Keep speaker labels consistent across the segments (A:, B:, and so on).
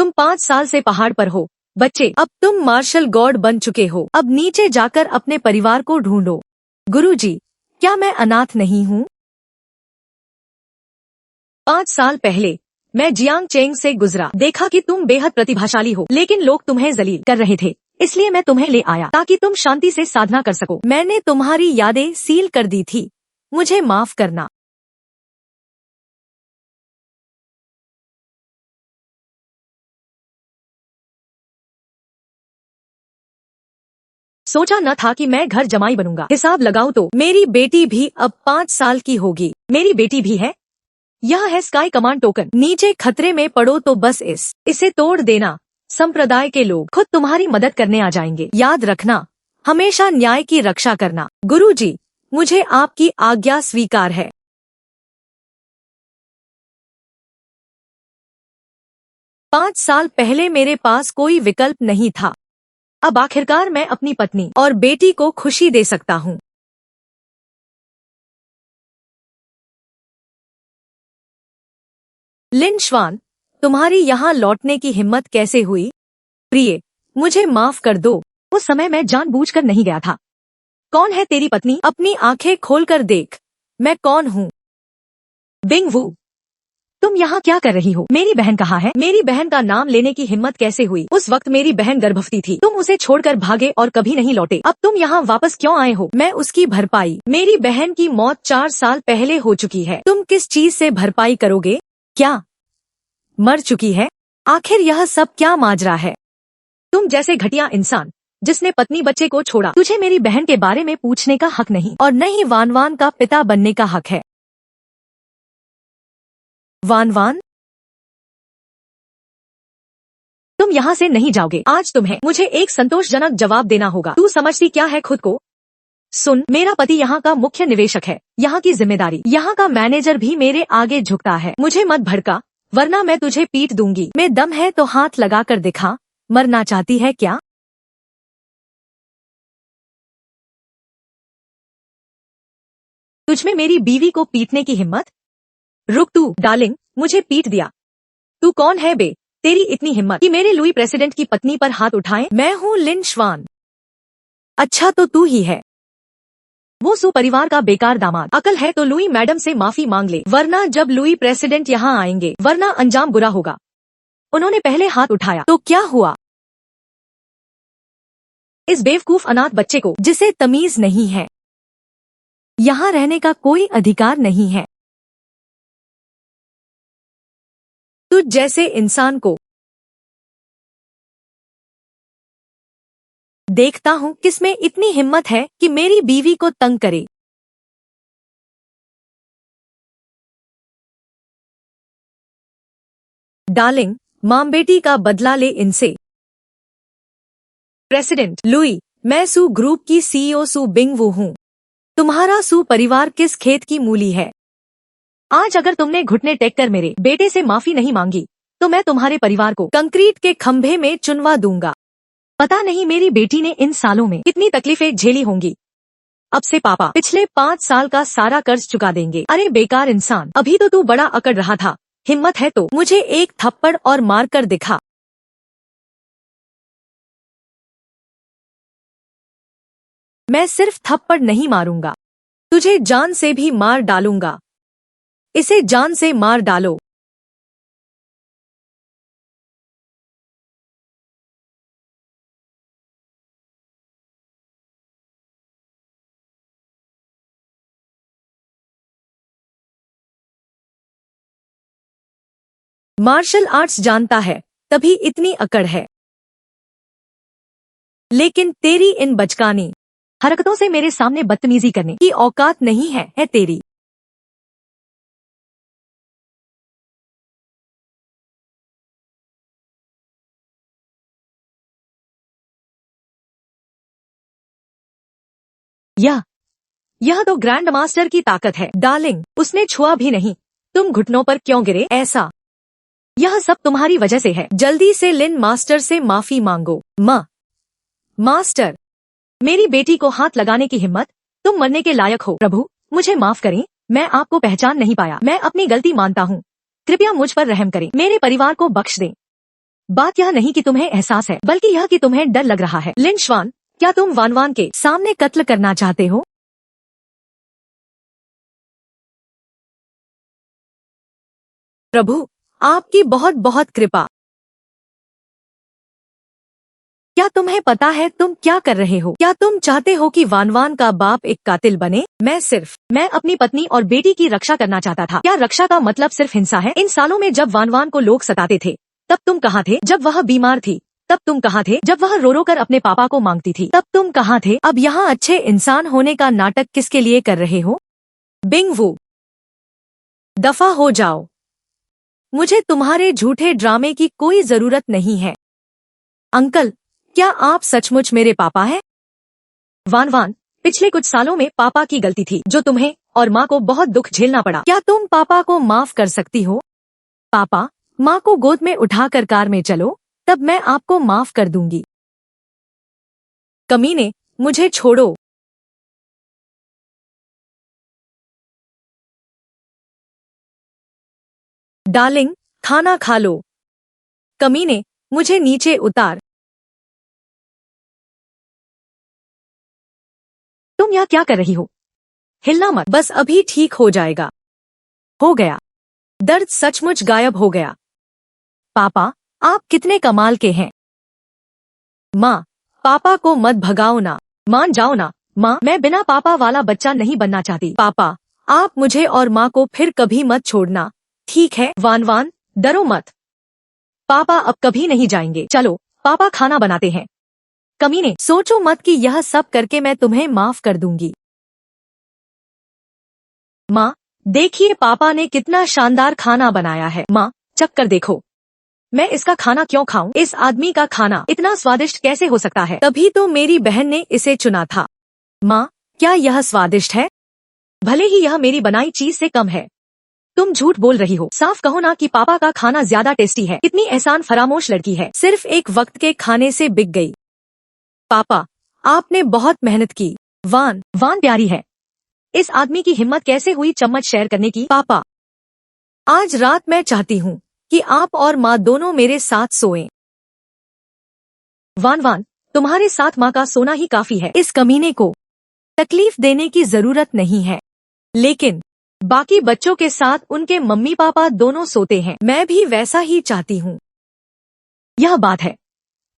A: तुम 5 साल से पहाड़ पर हो। बच्चे, अब तुम मार्शल गॉड बन चुके हो। अब नीचे जाकर अपने परिवार को ढूंढो। गुरुजी, क्या मैं अनाथ नहीं हूँ? 5 साल पहले मैं जियांग चेंग से गुजरा। देखा कि तुम बेहद प्रतिभाशाली हो, लेकिन लोग तुम्हें जलील कर रहे थे। इसलिए मैं तुम्हें ले आया ताकि तुम शांति से साधना कर सको। मैंने तुम्हारी यादें सील कर दी थी। मुझे माफ करना। सोचा न था कि मैं घर जमाई बनूंगा। हिसाब लगाऊं तो मेरी बेटी भी अब 5 साल की होगी। मेरी बेटी भी है। यह है स्काई कमांड टोकन। नीचे खतरे में पड़ो तो बस इसे तोड़ देना। संप्रदाय के लोग खुद तुम्हारी मदद करने आ जाएंगे। याद रखना, हमेशा न्याय की रक्षा करना। गुरुजी, मुझे आपकी आज्ञा स्वीकार है। 5 साल पहले मेरे पास कोई विकल्प नहीं था। अब आखिरकार मैं अपनी पत्नी और बेटी को खुशी दे सकता हूँ। लिन श्वान, तुम्हारी यहाँ लौटने की हिम्मत कैसे हुई? प्रिय, मुझे माफ कर दो। उस समय मैं जानबूझकर नहीं गया था। कौन है तेरी पत्नी? अपनी आंखें खोलकर देख। मैं कौन हूँ? बिंग वू, तुम यहाँ क्या कर रही हो? मेरी बहन कहाँ है? मेरी बहन का नाम लेने की हिम्मत कैसे हुई? उस वक्त मेरी बहन गर्भवती थी। तुम उसे छोड़कर भागे और कभी नहीं लौटे। अब तुम यहाँ वापस क्यों आए हो? मैं उसकी भरपाई। मेरी बहन की मौत 4 साल पहले हो चुकी है। तुम किस चीज से भरपाई करोगे? क्या मर चुकी है? आखिर यह सब क्या माजरा है? तुम जैसे घटिया इंसान जिसने पत्नी बच्चे को छोड़ा, तुझे मेरी बहन के बारे में पूछने का हक नहीं और न ही वान वान का पिता बनने का हक है। वान वान, तुम यहाँ से नहीं जाओगे। आज तुम्हें मुझे एक संतोषजनक जवाब देना होगा। तू समझती क्या है खुद को? सुन, मेरा पति यहाँ का मुख्य निवेशक है। यहाँ की जिम्मेदारी, यहाँ का मैनेजर भी मेरे आगे झुकता है। मुझे मत भड़का, वरना मैं तुझे पीट दूंगी। में दम है तो हाथ लगा कर दिखा। मरना चाहती है क्या? तुझमें मेरी बीवी को पीटने की हिम्मत? रुक तू, डार्लिंग, मुझे पीट दिया। तू कौन है बे? तेरी इतनी हिम्मत कि मेरे लुई प्रेसिडेंट की पत्नी पर हाथ उठाए? मैं हूँ लिन श्वान। अच्छा, तो तू ही है वो सु परिवार का बेकार दामाद। अकल है तो लुई मैडम से माफी मांग ले, वरना जब लुई प्रेसिडेंट यहाँ आएंगे, वरना अंजाम बुरा होगा। उन्होंने पहले हाथ उठाया तो क्या हुआ? इस बेवकूफ अनाथ बच्चे को, जिसे तमीज नहीं है, यहाँ रहने का कोई अधिकार नहीं है। तुझ जैसे इंसान को देखता हूँ किसमें इतनी हिम्मत है कि मेरी बीवी को तंग करे। डार्लिंग, मां बेटी का बदला ले इनसे। प्रेसिडेंट लुई, मैं सु ग्रुप की सीईओ सु बिंग वू हूँ। तुम्हारा सु परिवार किस खेत की मूली है? आज अगर तुमने घुटने टेक कर मेरे बेटे से माफी नहीं मांगी, तो मैं तुम्हारे परिवार को कंक्रीट के खंभे में चुनवा दूंगा। पता नहीं मेरी बेटी ने इन सालों में कितनी तकलीफें झेली होंगी। अब से पापा पिछले 5 साल का सारा कर्ज चुका देंगे। अरे बेकार इंसान, अभी तो तू बड़ा अकड़ रहा था। हिम्मत है तो मुझे एक थप्पड़ और मार कर दिखा। मैं सिर्फ थप्पड़ नहीं मारूंगा, तुझे जान से भी मार डालूंगा। इसे जान से मार डालो। मार्शल आर्ट्स जानता है, तभी इतनी अकड़ है। लेकिन तेरी इन बचकानी हरकतों से मेरे सामने बदतमीजी करने की औकात नहीं है तेरी। यह तो ग्रैंड मास्टर की ताकत है। डार्लिंग, उसने छुआ भी नहीं। तुम घुटनों पर क्यों गिरे? ऐसा यह सब तुम्हारी वजह से है। जल्दी से लिन मास्टर से माफी मांगो। मास्टर, मेरी बेटी को हाथ लगाने की हिम्मत? तुम मरने के लायक हो। प्रभु, मुझे माफ करें, मैं आपको पहचान नहीं पाया। मैं अपनी गलती मानता हूँ। कृपया मुझ पर रहम करें, मेरे परिवार को बख्श दें। बात यह नहीं कि तुम्हें एहसास है, बल्कि यह कि तुम्हें डर लग रहा है। लिन श्वान, क्या तुम वान वान के सामने कत्ल करना चाहते हो? प्रभु, आपकी बहुत बहुत कृपा। क्या तुम्हें पता है तुम क्या कर रहे हो? क्या तुम चाहते हो कि वान वान का बाप एक कातिल बने? मैं अपनी पत्नी और बेटी की रक्षा करना चाहता था। क्या रक्षा का मतलब सिर्फ हिंसा है? इन सालों में जब वान वान को लोग सताते थे, तब तुम कहाँ थे? जब वह बीमार थी, तब तुम कहाँ थे? जब वह रो रो कर अपने पापा को मांगती थी, तब तुम कहाँ थे? अब यहाँ अच्छे इंसान होने का नाटक किसके लिए कर रहे हो? बिंग वू, दफा हो जाओ। मुझे तुम्हारे झूठे ड्रामे की कोई जरूरत नहीं है। अंकल, क्या आप सचमुच मेरे पापा हैं? वान वान, पिछले कुछ सालों में पापा की गलती थी, जो तुम्हें और माँ को बहुत दुख झेलना पड़ा। क्या तुम पापा को माफ कर सकती हो? पापा, माँ को गोद में उठाकर कार में चलो, तब मैं आपको माफ कर दूंगी। कमीने, मुझे छोड़ो। डार्लिंग, खाना खा लो। कमीने, मुझे नीचे उतार। तुम यहाँ क्या कर रही हो? हिलना मत, बस अभी ठीक हो जाएगा। हो गया। दर्द सचमुच गायब हो गया। पापा, आप कितने कमाल के हैं। माँ, पापा को मत भगाओ ना। मान जाओ ना। माँ, मैं बिना पापा वाला बच्चा नहीं बनना चाहती। पापा, आप मुझे और माँ को फिर कभी मत छोड़ना, ठीक है? वान वान, डरो मत। पापा अब कभी नहीं जाएंगे। चलो, पापा खाना बनाते हैं। कमीने, सोचो मत कि यह सब करके मैं तुम्हें माफ कर दूंगी। माँ, देखिए पापा ने कितना शानदार खाना बनाया है। माँ, चख कर देखो। मैं इसका खाना क्यों खाऊं? इस आदमी का खाना इतना स्वादिष्ट कैसे हो सकता है? तभी तो मेरी बहन ने इसे चुना था। माँ, क्या यह स्वादिष्ट है? भले ही यह मेरी बनाई चीज से कम है। तुम झूठ बोल रही हो। साफ कहो ना कि पापा का खाना ज्यादा टेस्टी है। कितनी एहसान फरामोश लड़की है, सिर्फ एक वक्त के खाने से बिक गई। पापा, आपने बहुत मेहनत की। वान वान प्यारी है। इस आदमी की हिम्मत कैसे हुई चम्मच शेयर करने की? पापा, आज रात मैं चाहती हूँ कि आप और माँ दोनों मेरे साथ सोएं। वान वान, तुम्हारे साथ माँ का सोना ही काफी है। इस कमीने को तकलीफ देने की जरूरत नहीं है, लेकिन बाकी बच्चों के साथ उनके मम्मी पापा दोनों सोते हैं। मैं भी वैसा ही चाहती हूँ। यह बात है।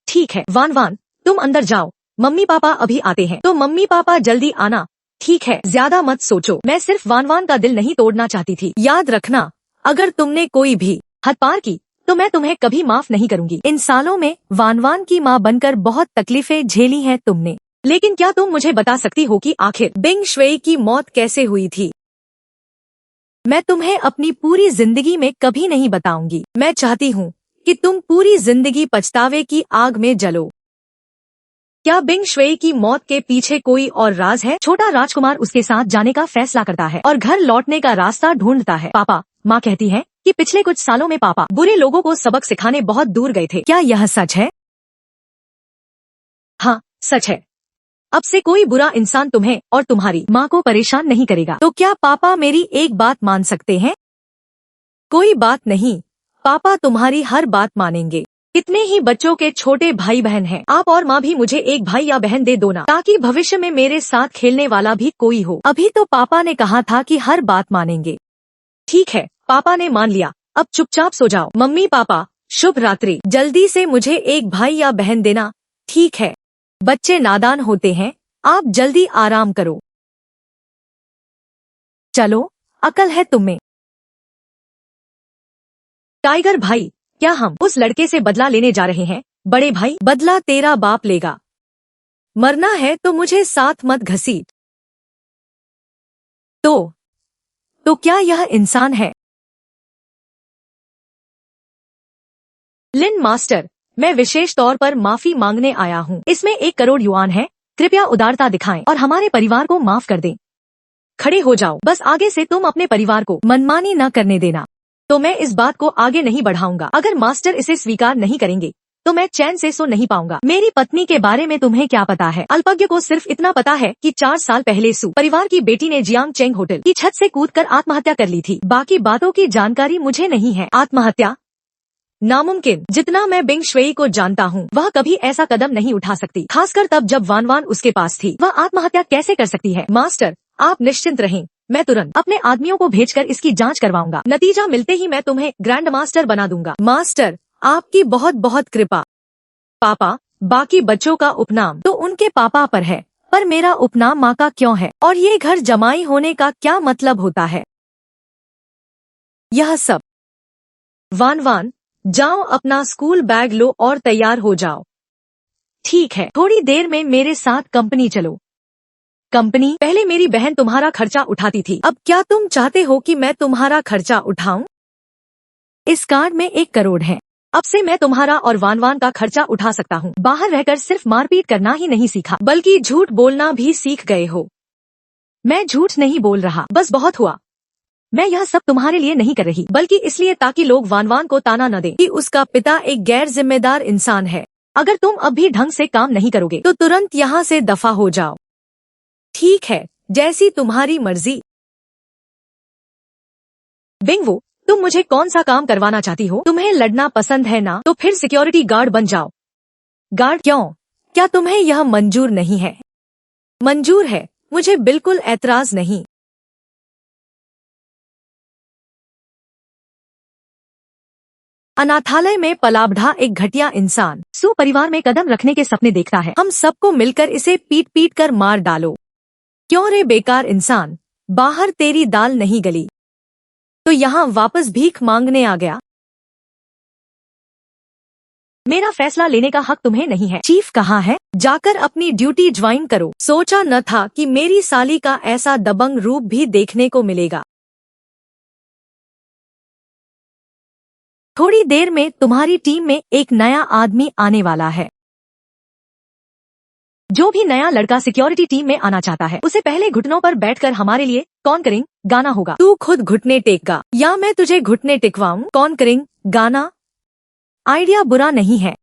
A: ठीक है वान वान, तुम अंदर जाओ। मम्मी पापा अभी आते हैं, तो मम्मी पापा जल्दी आना। ठीक है, ज्यादा मत सोचो। मैं सिर्फ वान वान का दिल नहीं तोड़ना चाहती थी। याद रखना, अगर तुमने कोई भी हद पार की तो मैं तुम्हें कभी माफ नहीं करूंगी। इन सालों में वान वान की माँ बनकर बहुत तकलीफें झेली हैं तुमने, लेकिन क्या तुम मुझे बता सकती हो कि आखिर बिंग श्वेई की मौत कैसे हुई थी? मैं तुम्हें अपनी पूरी जिंदगी में कभी नहीं बताऊंगी। मैं चाहती हूँ कि तुम पूरी जिंदगी पछतावे की आग में जलो। क्या बिंग श्वेई की मौत के पीछे कोई और राज है? छोटा राजकुमार उसके साथ जाने का फैसला करता है और घर लौटने का रास्ता ढूंढता है। पापा, माँ कहती है कि पिछले कुछ सालों में पापा बुरे लोगों को सबक सिखाने बहुत दूर गए थे। क्या यह सच है? हाँ, सच है। अब से कोई बुरा इंसान तुम्हें और तुम्हारी माँ को परेशान नहीं करेगा। तो क्या पापा मेरी एक बात मान सकते हैं? कोई बात नहीं, पापा तुम्हारी हर बात मानेंगे। कितने ही बच्चों के छोटे भाई बहन हैं। आप और माँ भी मुझे एक भाई या बहन दे दो ना, ताकि भविष्य में मेरे साथ खेलने वाला भी कोई हो। अभी तो पापा ने कहा था कि हर बात मानेंगे। ठीक है, पापा ने मान लिया। अब चुपचाप सो जाओ। मम्मी पापा, शुभ रात्रि। जल्दी से मुझे एक भाई या बहन देना। ठीक है। बच्चे नादान होते हैं, आप जल्दी आराम करो। चलो, अकल है तुम्हें। टाइगर भाई, क्या हम उस लड़के से बदला लेने जा रहे हैं? बड़े भाई, बदला तेरा बाप लेगा। मरना है तो मुझे साथ मत घसीट। तो क्या यह इंसान है? लिन मास्टर, मैं विशेष तौर पर माफी मांगने आया हूँ। इसमें 1 करोड़ युआन है। कृपया उदारता दिखाएं और हमारे परिवार को माफ कर दें। खड़े हो जाओ। बस आगे से तुम अपने परिवार को मनमानी न करने देना। तो मैं इस बात को आगे नहीं बढ़ाऊंगा। अगर मास्टर इसे स्वीकार नहीं करेंगे तो मैं चैन से सो नहीं पाऊंगा। मेरी पत्नी के बारे में तुम्हें क्या पता है? अल्पज्ञ को सिर्फ इतना पता है कि 4 साल पहले सू परिवार की बेटी ने जियांग चेंग होटल की छत से कूदकर आत्महत्या कर ली थी। बाकी बातों की जानकारी मुझे नहीं है। आत्महत्या? नामुमकिन। जितना मैं बिंग श्वेई को जानता हूँ, वह कभी ऐसा कदम नहीं उठा सकती, खासकर तब जब वान वान उसके पास थी। वह आत्महत्या कैसे कर सकती है? मास्टर, आप निश्चिंत रहें, मैं तुरंत अपने आदमियों को भेजकर इसकी जांच करवाऊंगा। नतीजा मिलते ही मैं तुम्हें ग्रैंड मास्टर बना दूंगा। मास्टर, आपकी बहुत बहुत कृपा। पापा, बाकी बच्चों का उपनाम तो उनके पापा पर है, पर मेरा उपनाम माँ का क्यों है? और ये घर जमाई होने का क्या मतलब होता है? यह सब। वान वान, जाओ अपना स्कूल बैग लो और तैयार हो जाओ। ठीक है, थोड़ी देर में मेरे साथ कंपनी चलो। कंपनी? पहले मेरी बहन तुम्हारा खर्चा उठाती थी, अब क्या तुम चाहते हो कि मैं तुम्हारा खर्चा उठाऊं? इस कार्ड में 1 करोड़ है। अब से मैं तुम्हारा और वान वान का खर्चा उठा सकता हूँ। बाहर रहकर सिर्फ मारपीट करना ही नहीं सीखा, बल्कि झूठ बोलना भी सीख गए हो। मैं झूठ नहीं बोल रहा, बस बहुत हुआ। मैं यह सब तुम्हारे लिए नहीं कर रही, बल्कि इसलिए ताकि लोग वान वान को ताना न दें कि उसका पिता एक गैर जिम्मेदार इंसान है। अगर तुम अब भी ढंग से काम नहीं करोगे तो तुरंत यहाँ से दफा हो जाओ। ठीक है, जैसी तुम्हारी मर्जी। बिंगवू, तुम मुझे कौन सा काम करवाना चाहती हो? तुम्हें लड़ना पसंद है ना? तो फिर सिक्योरिटी गार्ड बन जाओ। गार्ड क्यों? क्या तुम्हें यह मंजूर नहीं है? मंजूर है, मुझे बिल्कुल ऐतराज नहीं। अनाथालय में पलाबढ़ा एक घटिया इंसान सू परिवार में कदम रखने के सपने देखता है। हम सबको मिलकर इसे पीट पीट कर मार डालो। क्यों रे बेकार इंसान, बाहर तेरी दाल नहीं गली तो यहाँ वापस भीख मांगने आ गया? मेरा फैसला लेने का हक तुम्हें नहीं है। चीफ कहाँ है? जाकर अपनी ड्यूटी ज्वाइन करो। सोचा न था कि मेरी साली का ऐसा दबंग रूप भी देखने को मिलेगा। थोड़ी देर में तुम्हारी टीम में एक नया आदमी आने वाला है। जो भी नया लड़का सिक्योरिटी टीम में आना चाहता है, उसे पहले घुटनों पर बैठकर हमारे लिए कॉन्करिंग गाना होगा। तू खुद घुटने टेकगा या मैं तुझे घुटने टिकवाऊं? कॉन्करिंग गाना आइडिया बुरा नहीं है,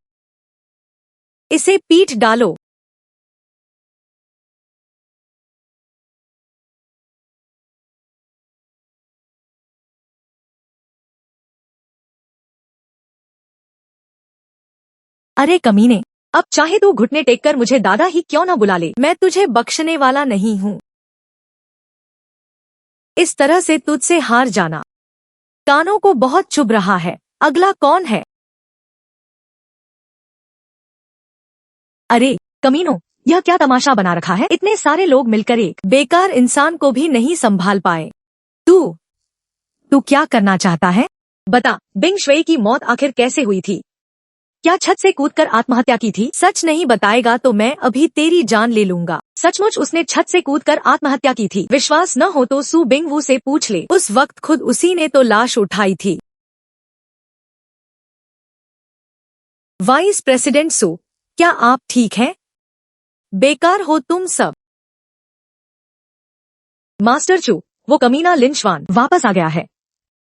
A: इसे पीट डालो। अरे कमीने, अब चाहे तू घुटने टेककर मुझे दादा ही क्यों न बुला ले, मैं तुझे बख्शने वाला नहीं हूँ। इस तरह से तुझसे हार जाना कानों को बहुत चुभ रहा है। अगला कौन है? अरे कमीनों, यह क्या तमाशा बना रखा है? इतने सारे लोग मिलकर एक बेकार इंसान को भी नहीं संभाल पाए। तू तू क्या करना चाहता है? बता, बिंग श्वेई की मौत आखिर कैसे हुई थी? क्या छत से कूदकर आत्महत्या की थी? सच नहीं बताएगा तो मैं अभी तेरी जान ले लूंगा। सचमुच उसने छत से कूदकर आत्महत्या की थी? विश्वास न हो तो सू बिंगवू से पूछ ले, उस वक्त खुद उसी ने तो लाश उठाई थी। वाइस प्रेसिडेंट सू, क्या आप ठीक हैं? बेकार हो तुम सब। मास्टर चू, वो कमीना लिंचवान वापस आ गया है।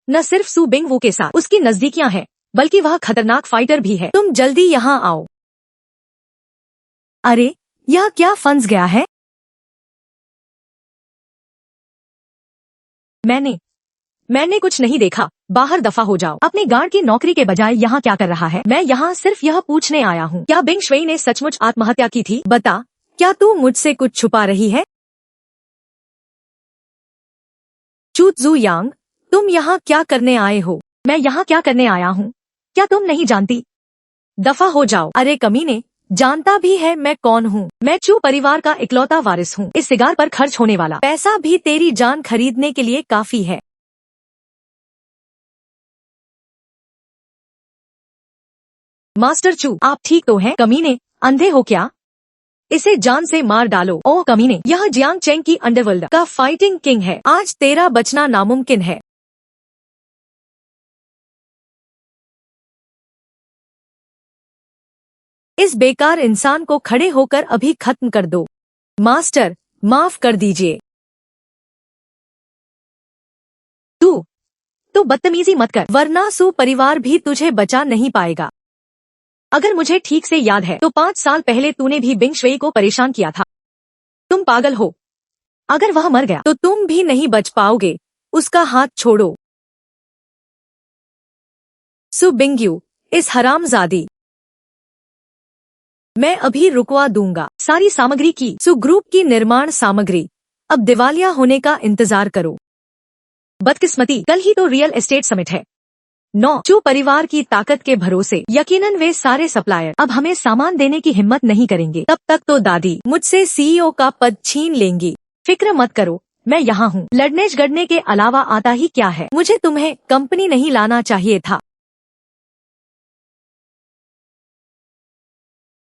A: न सिर्फ सू बिंगवू के साथ उसकी नजदीकियां हैं, बल्कि वह खतरनाक फाइटर भी है। तुम जल्दी यहाँ आओ। अरे, यह क्या फंस गया है? मैंने कुछ नहीं देखा। बाहर दफा हो जाओ। अपने गार्ड की नौकरी के बजाय यहाँ क्या कर रहा है? मैं यहाँ सिर्फ यह पूछने आया हूँ, क्या बिंग श्वेई ने सचमुच आत्महत्या की थी? बता, क्या तू मुझसे कुछ छुपा रही है? चूतजू यांग, तुम यहाँ क्या करने आए हो? मैं यहाँ क्या करने आया हूँ, क्या तुम नहीं जानती? दफा हो जाओ। अरे कमीने, जानता भी है मैं कौन हूँ। मैं चू परिवार का इकलौता वारिस हूँ। इस सिगार पर खर्च होने वाला पैसा भी तेरी जान खरीदने के लिए काफी है। मास्टर चू, आप ठीक तो हैं? कमीने, अंधे हो क्या? इसे जान से मार डालो। ओह कमीने, यह जियांग चेंग की अंडरवर्ल्ड का फाइटिंग किंग है। आज तेरा बचना नामुमकिन है। इस बेकार इंसान को खड़े होकर अभी खत्म कर दो। मास्टर, माफ कर दीजिए। तू तू बदतमीजी मत कर, वरना सू परिवार भी तुझे बचा नहीं पाएगा। अगर मुझे ठीक से याद है तो 5 साल पहले तूने भी बिंग श्वेई को परेशान किया था। तुम पागल हो। अगर वह मर गया तो तुम भी नहीं बच पाओगे। उसका हाथ छोड़ो। सु बिंगयू, इस हरामजादी। मैं अभी रुकवा दूंगा सारी सामग्री की। ग्रुप की निर्माण सामग्री। अब दिवालिया होने का इंतजार करो। बदकिस्मती, कल ही तो रियल एस्टेट समिट है। 9 जो परिवार की ताकत के भरोसे यकीनन वे सारे सप्लायर अब हमें सामान देने की हिम्मत नहीं करेंगे। तब तक तो दादी मुझसे सीईओ का पद छीन लेंगी। फिक्र मत करो, मैं यहाँ हूँ। लड़ने झगड़ने के अलावा आता ही क्या है। मुझे तुम्हें कंपनी नहीं लाना चाहिए था।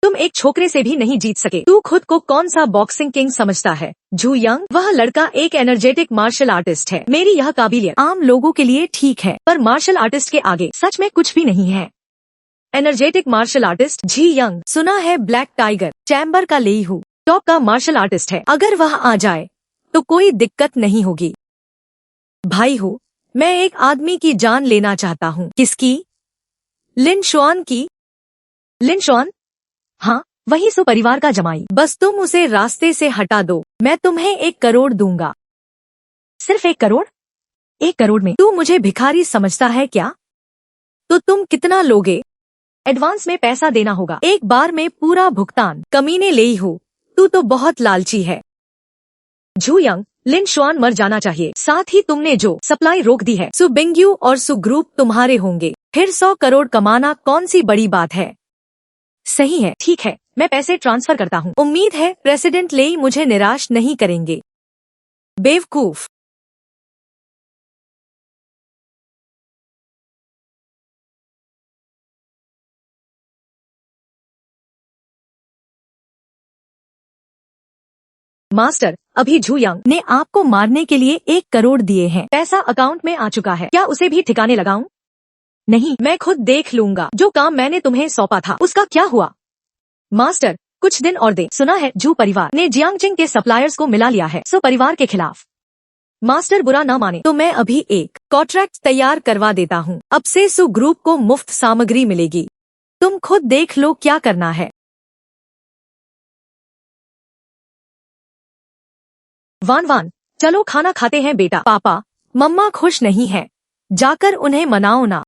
A: तुम एक छोकरे से भी नहीं जीत सके। तू खुद को कौन सा बॉक्सिंग किंग समझता है? झू यंग, वह लड़का एक एनर्जेटिक मार्शल आर्टिस्ट है। मेरी यह काबिलियत आम लोगों के लिए ठीक है, पर मार्शल आर्टिस्ट के आगे सच में कुछ भी नहीं है। एनर्जेटिक मार्शल आर्टिस्ट जी यंग, सुना है ब्लैक टाइगर चैम्बर का लेईहू टॉप का मार्शल आर्टिस्ट है। अगर वह आ जाए तो कोई दिक्कत नहीं होगी। भाई हो, मैं एक आदमी की जान लेना चाहता हूँ। किसकी? लिन शुआन की। लिन शुआन? हाँ, वही परिवार का जमाई। बस तुम उसे रास्ते से हटा दो, मैं तुम्हें 1 करोड़ दूंगा। सिर्फ 1 करोड़? 1 करोड़ में तू मुझे भिखारी समझता है क्या? तो तुम कितना लोगे? एडवांस में पैसा देना होगा, एक बार में पूरा भुगतान। कमीने लेईहू, तू तो बहुत लालची है। झू यंग, लिन शुआन मर जाना चाहिए। साथ ही तुमने जो सप्लाई रोक दी है, बिंगयू और ग्रुप तुम्हारे होंगे। फिर 100 करोड़ कमाना कौन सी बड़ी बात है। सही है, ठीक है, मैं पैसे ट्रांसफर करता हूँ। उम्मीद है प्रेसिडेंट लेई मुझे निराश नहीं करेंगे। बेवकूफ। मास्टर, अभी झू यंग ने आपको मारने के लिए 1 करोड़ दिए हैं। पैसा अकाउंट में आ चुका है, क्या उसे भी ठिकाने लगाऊं? नहीं, मैं खुद देख लूंगा। जो काम मैंने तुम्हें सौंपा था उसका क्या हुआ? मास्टर, कुछ दिन और दे। सुना है झू परिवार ने जियांगजिंग के सप्लायर्स को मिला लिया है, परिवार के खिलाफ। मास्टर बुरा न माने तो मैं अभी एक कॉन्ट्रैक्ट तैयार करवा देता हूँ। अब से ग्रुप को मुफ्त सामग्री मिलेगी। तुम खुद देख लो क्या करना है। वान वान, चलो खाना खाते हैं बेटा। पापा, मम्मा खुश नहीं है, जाकर उन्हें मनाओ ना।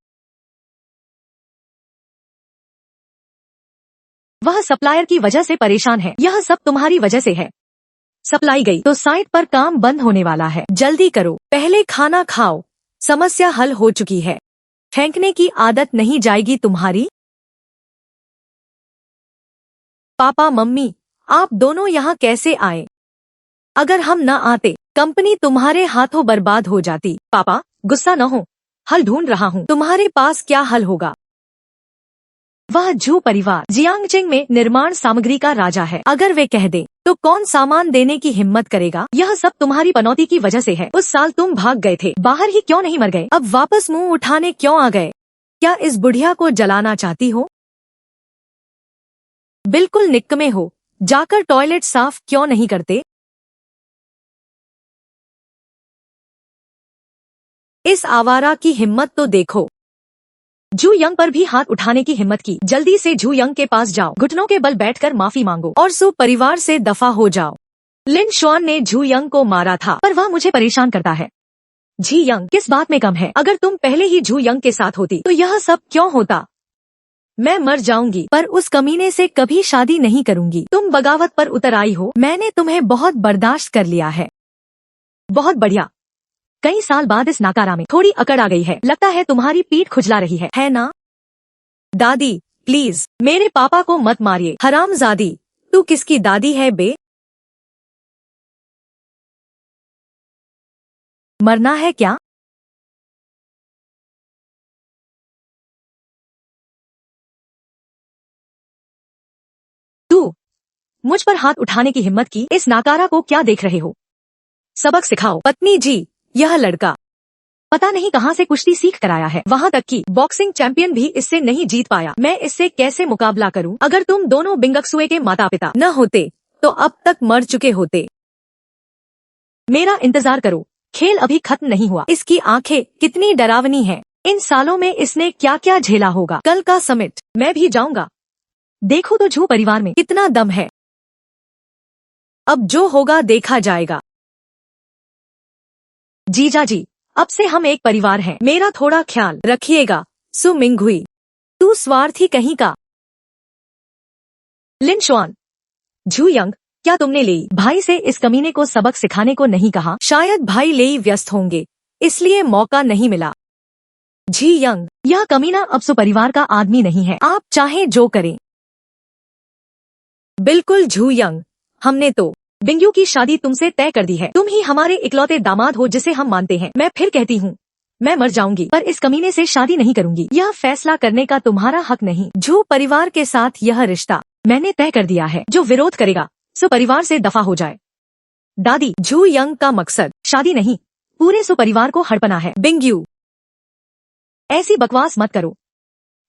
A: वह सप्लायर की वजह से परेशान है। यह सब तुम्हारी वजह से है। सप्लाई गई तो साइट पर काम बंद होने वाला है। जल्दी करो, पहले खाना खाओ। समस्या हल हो चुकी है। फेंकने की आदत नहीं जाएगी तुम्हारी। पापा मम्मी, आप दोनों यहाँ कैसे आए? अगर हम न आते कंपनी तुम्हारे हाथों बर्बाद हो जाती। पापा, गुस्सा न हो, हल ढूंढ रहा हूँ। तुम्हारे पास क्या हल होगा? वह झू परिवार जियांगजिंग में निर्माण सामग्री का राजा है। अगर वे कह दे तो कौन सामान देने की हिम्मत करेगा? यह सब तुम्हारी पनौती की वजह से है। उस साल तुम भाग गए थे, बाहर ही क्यों नहीं मर गए? अब वापस मुंह उठाने क्यों आ गए? क्या इस बुढ़िया को जलाना चाहती हो? बिल्कुल निक्कमे हो, जाकर टॉयलेट साफ क्यों नहीं करते? इस आवारा की हिम्मत तो देखो। झू यंग पर भी हाथ उठाने की हिम्मत की। जल्दी से झू यंग के पास जाओ, घुटनों के बल बैठकर माफी मांगो और परिवार से दफा हो जाओ। लिन शुआन ने झू यंग को मारा था, पर वह मुझे परेशान करता है। जी यंग किस बात में कम है? अगर तुम पहले ही झू यंग के साथ होती तो यह सब क्यों होता? मैं मर जाऊंगी, पर उस कमीने से कभी शादी नहीं करूंगी। तुम बगावत पर उतर आई हो, मैंने तुम्हें बहुत बर्दाश्त कर लिया है। बहुत बढ़िया। कई साल बाद इस नाकारा में थोड़ी अकड़ आ गई है। लगता है तुम्हारी पीठ खुजला रही है ना? दादी, प्लीज मेरे पापा को मत मारिए। हरामजादी, तू किसकी दादी है बे? मरना है क्या? तू मुझ पर हाथ उठाने की हिम्मत की? इस नाकारा को क्या देख रहे हो? सबक सिखाओ। पत्नी जी, यह लड़का पता नहीं कहाँ से कुश्ती सीख कर आया है। वहाँ तक कि बॉक्सिंग चैंपियन भी इससे नहीं जीत पाया। मैं इससे कैसे मुकाबला करूँ? अगर तुम दोनों बिंगक्सुए के माता पिता न होते तो अब तक मर चुके होते। मेरा इंतजार करो, खेल अभी खत्म नहीं हुआ। इसकी आंखें कितनी डरावनी हैं। इन सालों में इसने क्या क्या झेला होगा। कल का समिट मैं भी जाऊंगा। देखो तो झू परिवार में कितना दम है। अब जो होगा देखा जाएगा। जीजा जी, अब से हम एक परिवार हैं। मेरा थोड़ा ख्याल रखिएगा। मिंगहुई। तू स्वार्थी कहीं का। लिन शुआन, झू यंग, क्या तुमने लेई भाई से इस कमीने को सबक सिखाने को नहीं कहा? शायद भाई लेई व्यस्त होंगे, इसलिए मौका नहीं मिला। जी यंग, यह कमीना अब सुपरिवार का आदमी नहीं है, आप चाहें जो करें। बिल्कुल झू यंग, हमने तो बिंगयू की शादी तुमसे तय कर दी है। तुम ही हमारे इकलौते दामाद हो जिसे हम मानते हैं। मैं फिर कहती हूँ, मैं मर जाऊंगी पर इस कमीने से शादी नहीं करूंगी। यह फैसला करने का तुम्हारा हक नहीं। झू परिवार के साथ यह रिश्ता मैंने तय कर दिया है। जो विरोध करेगा सुपरिवार से दफा हो जाए। दादी, झू यंग का मकसद शादी नहीं, पूरे सुपरिवार को हड़पना है। बिंगयू, ऐसी बकवास मत करो।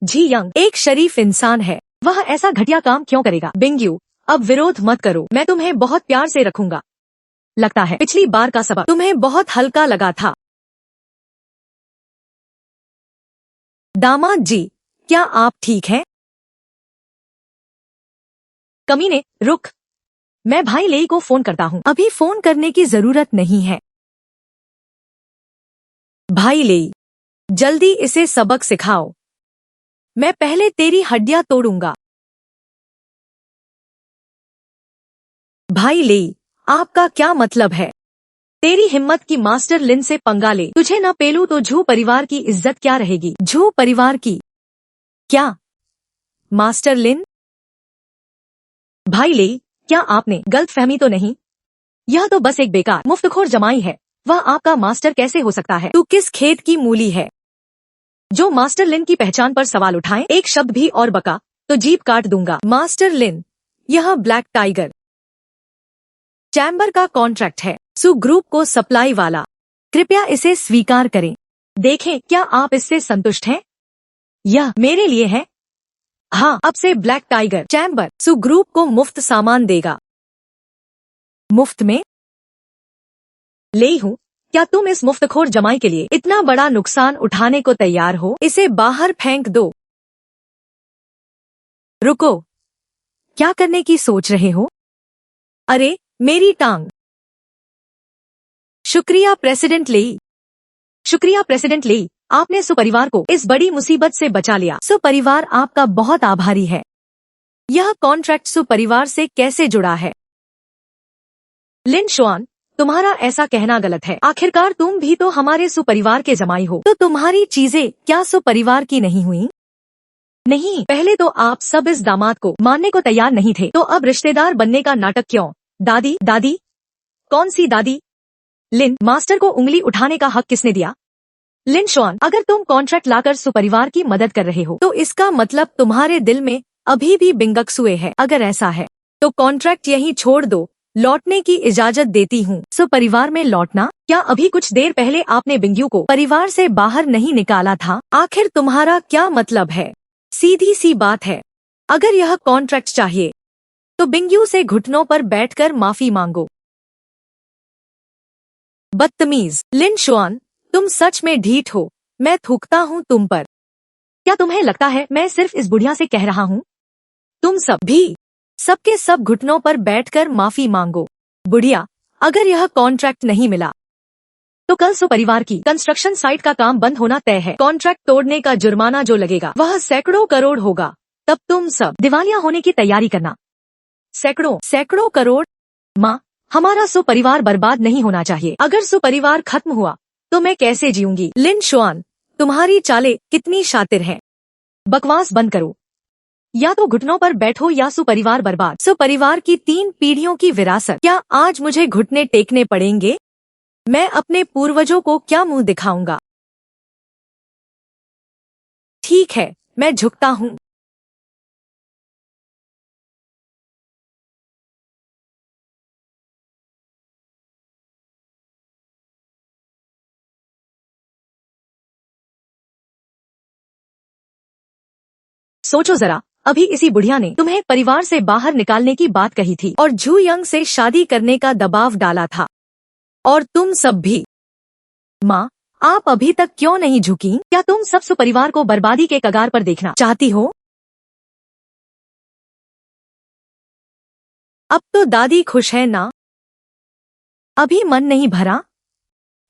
A: जी यंग एक शरीफ इंसान है, वह ऐसा घटिया काम क्यों करेगा? बिंगयू, अब विरोध मत करो, मैं तुम्हें बहुत प्यार से रखूंगा। लगता है पिछली बार का सबक तुम्हें बहुत हल्का लगा था। दामाद जी, क्या आप ठीक हैं? कमीने, रुक, मैं भाई लेई को फोन करता हूँ। अभी फोन करने की जरूरत नहीं है। भाई लेई, जल्दी इसे सबक सिखाओ, मैं पहले तेरी हड्डियां तोड़ूंगा। भाई लेई, आपका क्या मतलब है? तेरी हिम्मत की मास्टर लिन से पंगा ले। तुझे न पेलू तो झू परिवार की इज्जत क्या रहेगी? झू परिवार की क्या? मास्टर लिन? भाई लेई, क्या आपने गलतफहमी तो नहीं? यह तो बस एक बेकार मुफ्तखोर जमाई है, वह आपका मास्टर कैसे हो सकता है? तू किस खेत की मूली है जो मास्टर लिन की पहचान पर सवाल उठाए? एक शब्द भी और बका तो जीभ काट दूंगा। मास्टर लिन, यह ब्लैक टाइगर चैम्बर का कॉन्ट्रैक्ट है, सु ग्रुप को सप्लाई वाला। कृपया इसे स्वीकार करें। देखें क्या आप इससे संतुष्ट हैं? यह मेरे लिए है। हाँ, अब से ब्लैक टाइगर चैम्बर सु ग्रुप को मुफ्त सामान देगा। मुफ्त में? ले हूँ। क्या तुम इस मुफ्तखोर जमाई के लिए इतना बड़ा नुकसान उठाने को तैयार हो? इसे बाहर फेंक दो। रुको, क्या करने की सोच रहे हो? अरे, मेरी टांग। शुक्रिया प्रेसिडेंट लेई। शुक्रिया प्रेसिडेंट लेई, आपने सुपरिवार को इस बड़ी मुसीबत से बचा लिया। सुपरिवार आपका बहुत आभारी है। यह कॉन्ट्रैक्ट सुपरिवार से कैसे जुड़ा है? लिन शुआन, तुम्हारा ऐसा कहना गलत है। आखिरकार तुम भी तो हमारे सुपरिवार के जमाई हो, तो तुम्हारी चीजें क्या सुपरिवार की नहीं हुई? नहीं, पहले तो आप सब इस दामाद को मानने को तैयार नहीं थे, तो अब रिश्तेदार बनने का नाटक क्यों? दादी, दादी? कौन सी दादी? लिन, मास्टर को उंगली उठाने का हक किसने दिया? लिन शुआन, अगर तुम कॉन्ट्रैक्ट लाकर सुपरिवार की मदद कर रहे हो तो इसका मतलब तुम्हारे दिल में अभी भी बिंगक्सुए है। अगर ऐसा है तो कॉन्ट्रैक्ट यहीं छोड़ दो, लौटने की इजाजत देती हूँ। सुपरिवार में लौटना? क्या अभी कुछ देर पहले आपने बिंगयू को परिवार से बाहर नहीं निकाला था? आखिर तुम्हारा क्या मतलब है? सीधी सी बात है, अगर यह कॉन्ट्रैक्ट चाहिए तो बिंगयू से घुटनों पर बैठकर माफी मांगो। बदतमीज। लिन शुआन, तुम सच में ढीठ हो, मैं थूकता हूँ तुम पर। क्या तुम्हें लगता है मैं सिर्फ इस बुढ़िया से कह रहा हूँ? तुम सब भी, सबके सब घुटनों पर बैठकर माफी मांगो। बुढ़िया, अगर यह कॉन्ट्रैक्ट नहीं मिला तो कल सुपरिवार की कंस्ट्रक्शन साइट का काम बंद होना तय है। कॉन्ट्रैक्ट तोड़ने का जुर्माना जो लगेगा वह सैकड़ों करोड़ होगा। तब तुम सब दिवालिया होने की तैयारी करना। सैकड़ों करोड़? माँ, हमारा सुपरिवार बर्बाद नहीं होना चाहिए। अगर सुपरिवार खत्म हुआ तो मैं कैसे जीऊंगी? लिन शुआन, तुम्हारी चालें कितनी शातिर हैं। बकवास बंद करो, या तो घुटनों पर बैठो या सुपरिवार बर्बाद। सुपरिवार की 3 पीढ़ियों की विरासत। क्या आज मुझे घुटने टेकने पड़ेंगे? मैं अपने पूर्वजों को क्या मुंह दिखाऊंगा? ठीक है, मैं झुकता हूँ। सोचो जरा, अभी इसी बुढ़िया ने तुम्हें परिवार से बाहर निकालने की बात कही थी और झू यंग से शादी करने का दबाव डाला था, और तुम सब भी। माँ, आप अभी तक क्यों नहीं झुकी? क्या तुम सब सुपरिवार को बर्बादी के कगार पर देखना चाहती हो? अब तो दादी खुश है ना? अभी मन नहीं भरा?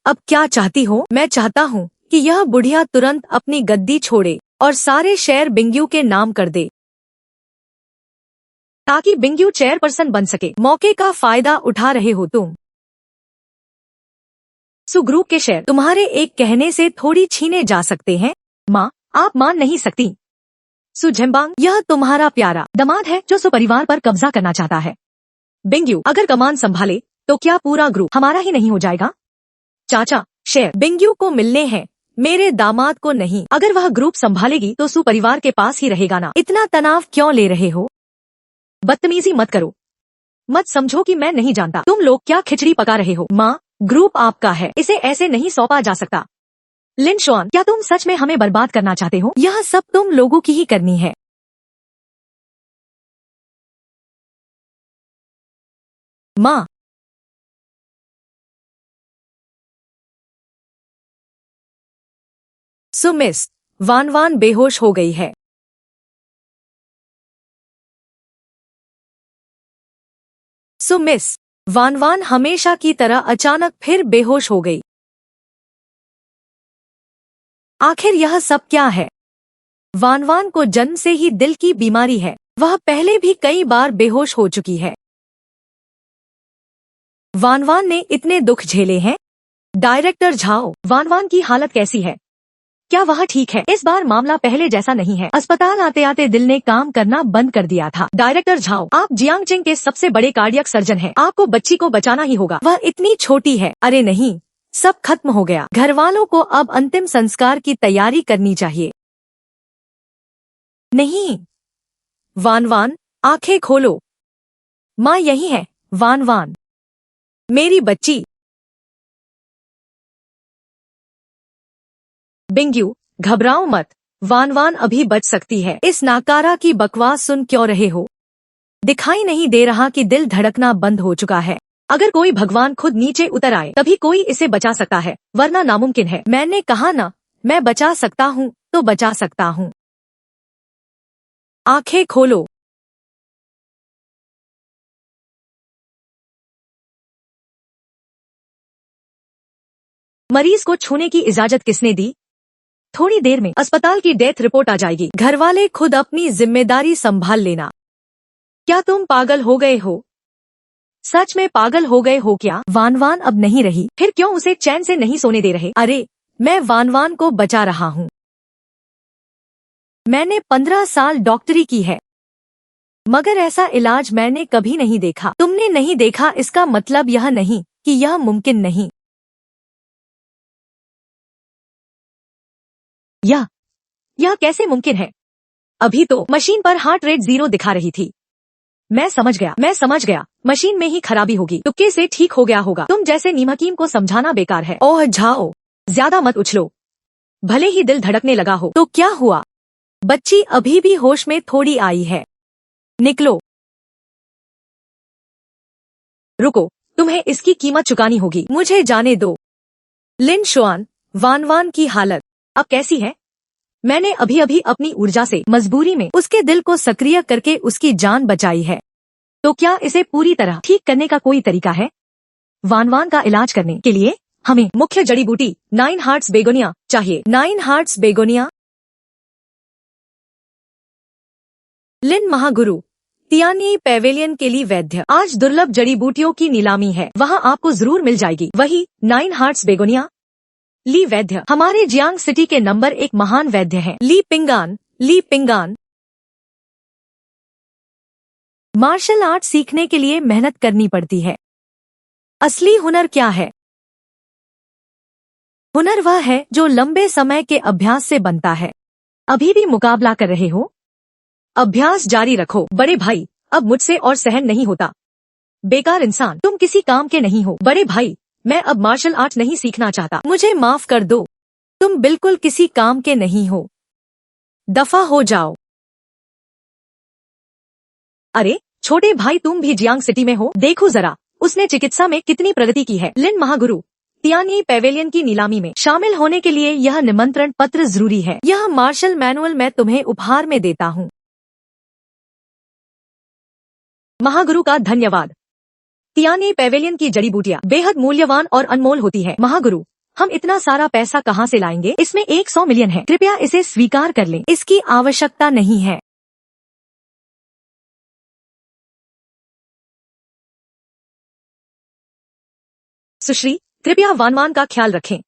A: अब क्या चाहती हो? मैं चाहता हूँ कि यह बुढ़िया तुरंत अपनी गद्दी छोड़े और सारे शेयर बिंग्यू के नाम कर दे ताकि बिंग्यू चेयरपर्सन बन सके। मौके का फायदा उठा रहे हो तुम। ग्रुप के शेयर तुम्हारे एक कहने से थोड़ी छीने जा सकते हैं। माँ, आप मान नहीं सकती। झेम्बांग, यह तुम्हारा प्यारा दामाद है जो परिवार पर कब्जा करना चाहता है। बिंग्यू अगर कमान संभाले तो क्या पूरा ग्रुप हमारा ही नहीं हो जाएगा? चाचा, शेयर बिंग्यू को मिलने हैं, मेरे दामाद को नहीं। अगर वह ग्रुप संभालेगी तो परिवार के पास ही रहेगा ना। इतना तनाव क्यों ले रहे हो? बदतमीजी मत करो। मत समझो कि मैं नहीं जानता तुम लोग क्या खिचड़ी पका रहे हो। माँ, ग्रुप आपका है, इसे ऐसे नहीं सौंपा जा सकता। लिन शुआन, क्या तुम सच में हमें बर्बाद करना चाहते हो? यह सब तुम लोगों की ही करनी है। माँ, मिस वान वान बेहोश हो गई है। मिस वान वान हमेशा की तरह अचानक फिर बेहोश हो गई। आखिर यह सब क्या है? वान वान को जन्म से ही दिल की बीमारी है। वह पहले भी कई बार बेहोश हो चुकी है। वान वान ने इतने दुख झेले हैं। डायरेक्टर झाओ, वान वान की हालत कैसी है? क्या वह ठीक है? इस बार मामला पहले जैसा नहीं है। अस्पताल आते आते दिल ने काम करना बंद कर दिया था। डायरेक्टर झाओ, आप जियांगचिंग के सबसे बड़े कार्डियक सर्जन हैं। आपको बच्ची को बचाना ही होगा। वह इतनी छोटी है। अरे नहीं, सब खत्म हो गया। घर वालों को अब अंतिम संस्कार की तैयारी करनी चाहिए। नहीं, वान वान, आंखें खोलो। माँ यही है। वान वान, मेरी बच्ची। बिंग्यू, घबराओ मत, वान वान अभी बच सकती है। इस नाकारा की बकवास सुन क्यों रहे हो? दिखाई नहीं दे रहा कि दिल धड़कना बंद हो चुका है। अगर कोई भगवान खुद नीचे उतर आए तभी कोई इसे बचा सकता है, वरना नामुमकिन है। मैंने कहा ना, मैं बचा सकता हूँ तो बचा सकता हूँ। आंखें खोलो। मरीज को छूने की इजाजत किसने दी? थोड़ी देर में अस्पताल की डेथ रिपोर्ट आ जाएगी। घर वाले खुद अपनी जिम्मेदारी संभाल लेना। क्या तुम पागल हो गए हो? सच में पागल हो गए हो क्या? वान वान अब नहीं रही, फिर क्यों उसे चैन से नहीं सोने दे रहे? अरे, मैं वान वान को बचा रहा हूँ। मैंने 15 साल डॉक्टरी की है, मगर ऐसा इलाज मैंने कभी नहीं देखा। तुमने नहीं देखा इसका मतलब यह नहीं कि यह मुमकिन नहीं। यह कैसे मुमकिन है? अभी तो मशीन पर हार्ट रेट 0 दिखा रही थी। मैं समझ गया। मशीन में ही खराबी होगी। तुक्के से ठीक हो गया होगा। तुम जैसे नीमकीम को समझाना बेकार है। ओह झाओ, ज्यादा मत उछलो। भले ही दिल धड़कने लगा हो तो क्या हुआ? बच्ची अभी भी होश में थोड़ी आई है। निकलो। रुको, तुम्हें इसकी कीमत चुकानी होगी। मुझे जाने दो। लिन शुआन, वान वान की हालत अब कैसी है? मैंने अभी अभी अपनी ऊर्जा से मजबूरी में उसके दिल को सक्रिय करके उसकी जान बचाई है। तो क्या इसे पूरी तरह ठीक करने का कोई तरीका है? वान वान का इलाज करने के लिए हमें मुख्य जड़ी बूटी 9 हार्ट्स बेगोनिया चाहिए। 9 हार्ट्स बेगोनिया। लिन महागुरु, तियानी पैवेलियन के लिए वैद्य। आज दुर्लभ जड़ी बूटियों की नीलामी है, वहाँ आपको जरूर मिल जाएगी। वही 9 हार्ट्स बेगोनिया। ली वैद्य हमारे जियांग सिटी के नंबर 1 महान वैद्य हैं। ली पिंगान। मार्शल आर्ट सीखने के लिए मेहनत करनी पड़ती है। असली हुनर क्या है? हुनर वह है जो लंबे समय के अभ्यास से बनता है। अभी भी मुकाबला कर रहे हो? अभ्यास जारी रखो बड़े भाई, अब मुझसे और सहन नहीं होता। बेकार इंसान, तुम किसी काम के नहीं हो। बड़े भाई, मैं अब मार्शल आर्ट नहीं सीखना चाहता। मुझे माफ कर दो, तुम बिल्कुल किसी काम के नहीं हो। दफा हो जाओ। अरे छोटे भाई, तुम भी जियांग सिटी में हो? देखो जरा, उसने चिकित्सा में कितनी प्रगति की है। लिन महागुरु, तियानी पैवेलियन की नीलामी में शामिल होने के लिए यह निमंत्रण पत्र जरूरी है। यह मार्शल मैनुअल मैं तुम्हें उपहार में देता हूँ। महागुरु का धन्यवाद। तियानी पैवेलियन की जड़ी बूटियाँ बेहद मूल्यवान और अनमोल होती है। महागुरु, हम इतना सारा पैसा कहाँ से लाएंगे? इसमें 100 मिलियन है, कृपया इसे स्वीकार कर लें, इसकी आवश्यकता नहीं है। सुश्री, कृपया वानवान का ख्याल रखें।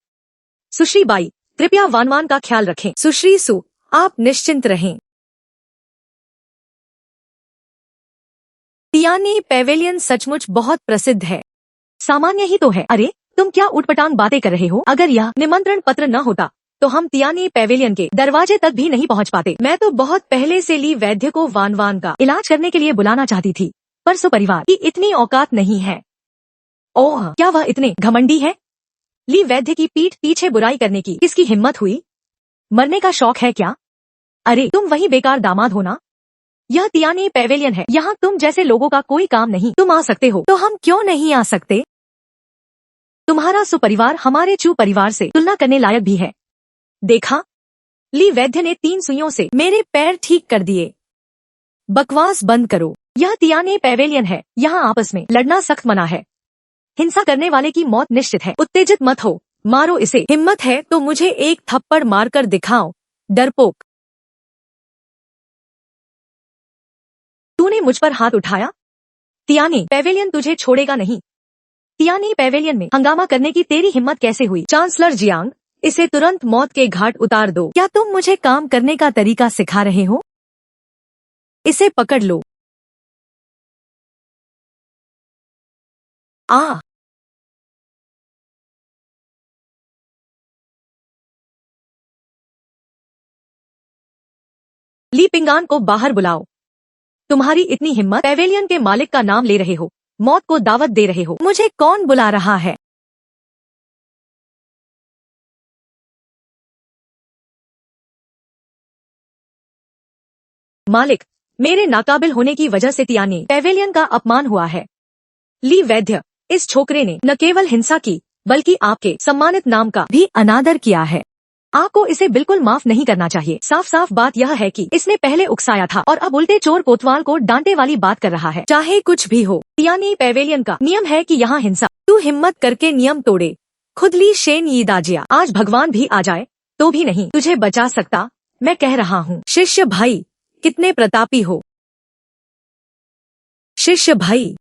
A: सुश्री बाई, कृपया वानवान का ख्याल रखें। सुश्री सु, आप निश्चिंत रहें। तियानी पैवेलियन सचमुच बहुत प्रसिद्ध है। सामान्य ही तो है। अरे, तुम क्या उटपटांग बातें कर रहे हो? अगर यह निमंत्रण पत्र न होता तो हम तियानी पैवेलियन के दरवाजे तक भी नहीं पहुंच पाते। मैं तो बहुत पहले से ली वैद्य को वानवान का इलाज करने के लिए बुलाना चाहती थी, पर सो परिवार की इतनी औकात नहीं है। ओह, क्या वह इतने घमंडी है? ली वैद्य की पीठ पीछे बुराई करने की किसकी हिम्मत हुई? मरने का शौक है क्या? अरे, तुम वही बेकार दामाद हो ना? यह तियानी पैवेलियन है, यहाँ तुम जैसे लोगों का कोई काम नहीं। तुम आ सकते हो तो हम क्यों नहीं आ सकते? तुम्हारा सुपरिवार हमारे चू परिवार से तुलना करने लायक भी है। देखा, ली वैद्य ने 3 सुइयों से मेरे पैर ठीक कर दिए। बकवास बंद करो। यह तियानी पैवेलियन है, यहाँ आपस में लड़ना सख्त मना है। हिंसा करने वाले की मौत निश्चित है। उत्तेजित मत हो, मारो इसे। हिम्मत है तो मुझे एक थप्पड़ मारकर दिखाओ, डरपोक। तूने मुझ पर हाथ उठाया? तियानी पैवेलियन तुझे छोड़ेगा नहीं। तियानी पैवेलियन में हंगामा करने की तेरी हिम्मत कैसे हुई? चांसलर जियांग, इसे तुरंत मौत के घाट उतार दो। क्या तुम मुझे काम करने का तरीका सिखा रहे हो? इसे पकड़ लो। आ ली पिंगान को बाहर बुलाओ। तुम्हारी इतनी हिम्मत? पैवेलियन के मालिक का नाम ले रहे हो, मौत को दावत दे रहे हो। मुझे कौन बुला रहा है? मालिक, मेरे नाकाबिल होने की वजह से तियानी पैवेलियन का अपमान हुआ है। ली वैद्य, इस छोकरे ने न केवल हिंसा की बल्कि आपके सम्मानित नाम का भी अनादर किया है। आपको इसे बिल्कुल माफ नहीं करना चाहिए। साफ साफ बात यह है कि इसने पहले उकसाया था और अब उल्टे चोर कोतवाल को डांटे वाली बात कर रहा है। चाहे कुछ भी हो, तियानी पैवेलियन का नियम है कि यहाँ हिंसा। तू हिम्मत करके नियम तोड़े। खुद ली शेन यी दाजिया, आज भगवान भी आ जाए तो भी नहीं तुझे बचा सकता। मैं कह रहा हूँ, शिष्य भाई, कितने प्रतापी हो। शिष्य भाई,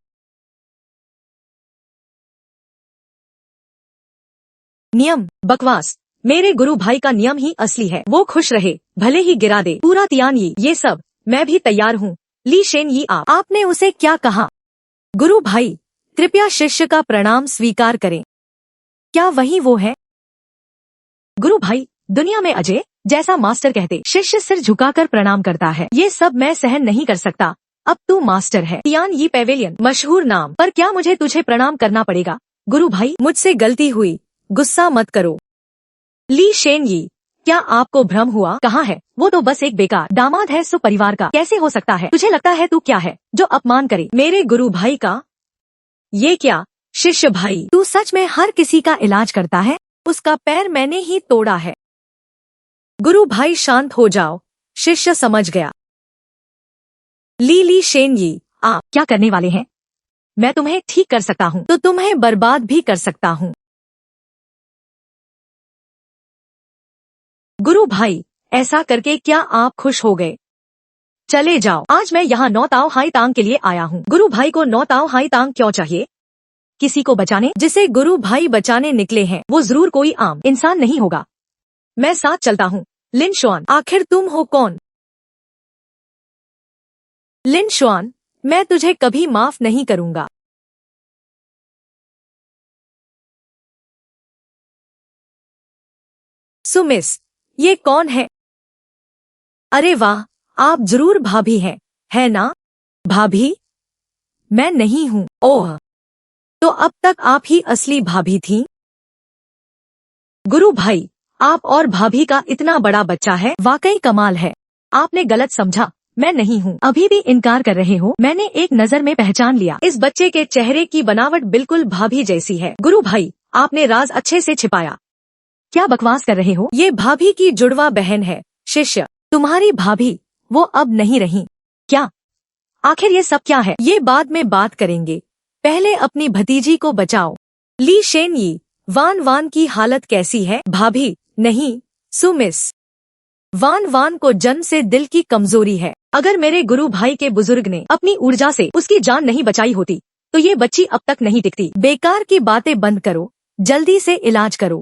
A: नियम बकवास। मेरे गुरु भाई का नियम ही असली है। वो खुश रहे, भले ही गिरा दे पूरा तियानी। ये सब मैं भी तैयार हूँ। ली शेन यी, आपने उसे क्या कहा? गुरु भाई, कृपया शिष्य का प्रणाम स्वीकार करें। क्या वही वो है? गुरु भाई, दुनिया में अजय जैसा मास्टर कहते शिष्य सिर झुकाकर प्रणाम करता है। ये सब मैं सहन नहीं कर सकता। अब तू मास्टर है। तियान यी पैवेलियन मशहूर नाम, पर क्या मुझे तुझे प्रणाम करना पड़ेगा? गुरु भाई, मुझसे गलती हुई, गुस्सा मत करो। ली शेन यी, क्या आपको भ्रम हुआ? कहाँ है? वो तो बस एक बेकार दामाद है। सो परिवार का कैसे हो सकता है? तुझे लगता है तू क्या है जो अपमान करे मेरे गुरु भाई का? ये क्या शिष्य भाई, तू सच में हर किसी का इलाज करता है? उसका पैर मैंने ही तोड़ा है। गुरु भाई शांत हो जाओ, शिष्य समझ गया। ली शेन यी, आप क्या करने वाले हैं? मैं तुम्हें ठीक कर सकता हूँ तो तुम्हें बर्बाद भी कर सकता हूँ। गुरु भाई, ऐसा करके क्या आप खुश हो गए? चले जाओ, आज मैं यहाँ नौ ताओ हाई तांग के लिए आया हूँ। गुरु भाई को नौ ताओ हाई तांग क्यों चाहिए? किसी को बचाने? जिसे गुरु भाई बचाने निकले हैं वो जरूर कोई आम इंसान नहीं होगा। मैं साथ चलता हूँ। लिन शुआन, आखिर तुम हो कौन? लिन शुआन, मैं तुझे कभी माफ नहीं करूंगा। सुमिस, ये कौन है? अरे वाह, आप जरूर भाभी हैं, है ना? भाभी? मैं नहीं हूँ। ओह, तो अब तक आप ही असली भाभी थी। गुरु भाई, आप और भाभी का इतना बड़ा बच्चा है, वाकई कमाल है। आपने गलत समझा, मैं नहीं हूँ। अभी भी इनकार कर रहे हो? मैंने एक नजर में पहचान लिया। इस बच्चे के चेहरे की बनावट बिल्कुल भाभी जैसी है। गुरु भाई, आपने राज अच्छे से छिपाया। क्या बकवास कर रहे हो? ये भाभी की जुड़वा बहन है। शिष्य, तुम्हारी भाभी वो अब नहीं रही क्या? आखिर ये सब क्या है? ये बाद में बात करेंगे, पहले अपनी भतीजी को बचाओ। ली शेन यी, वान वान की हालत कैसी है? भाभी, नहीं, सुमिस। वान वान को जन्म से दिल की कमजोरी है। अगर मेरे गुरु भाई के बुजुर्ग ने अपनी ऊर्जा से उसकी जान नहीं बचाई होती तो ये बच्ची अब तक नहीं टिकती। बेकार की बातें बंद करो, जल्दी से इलाज करो।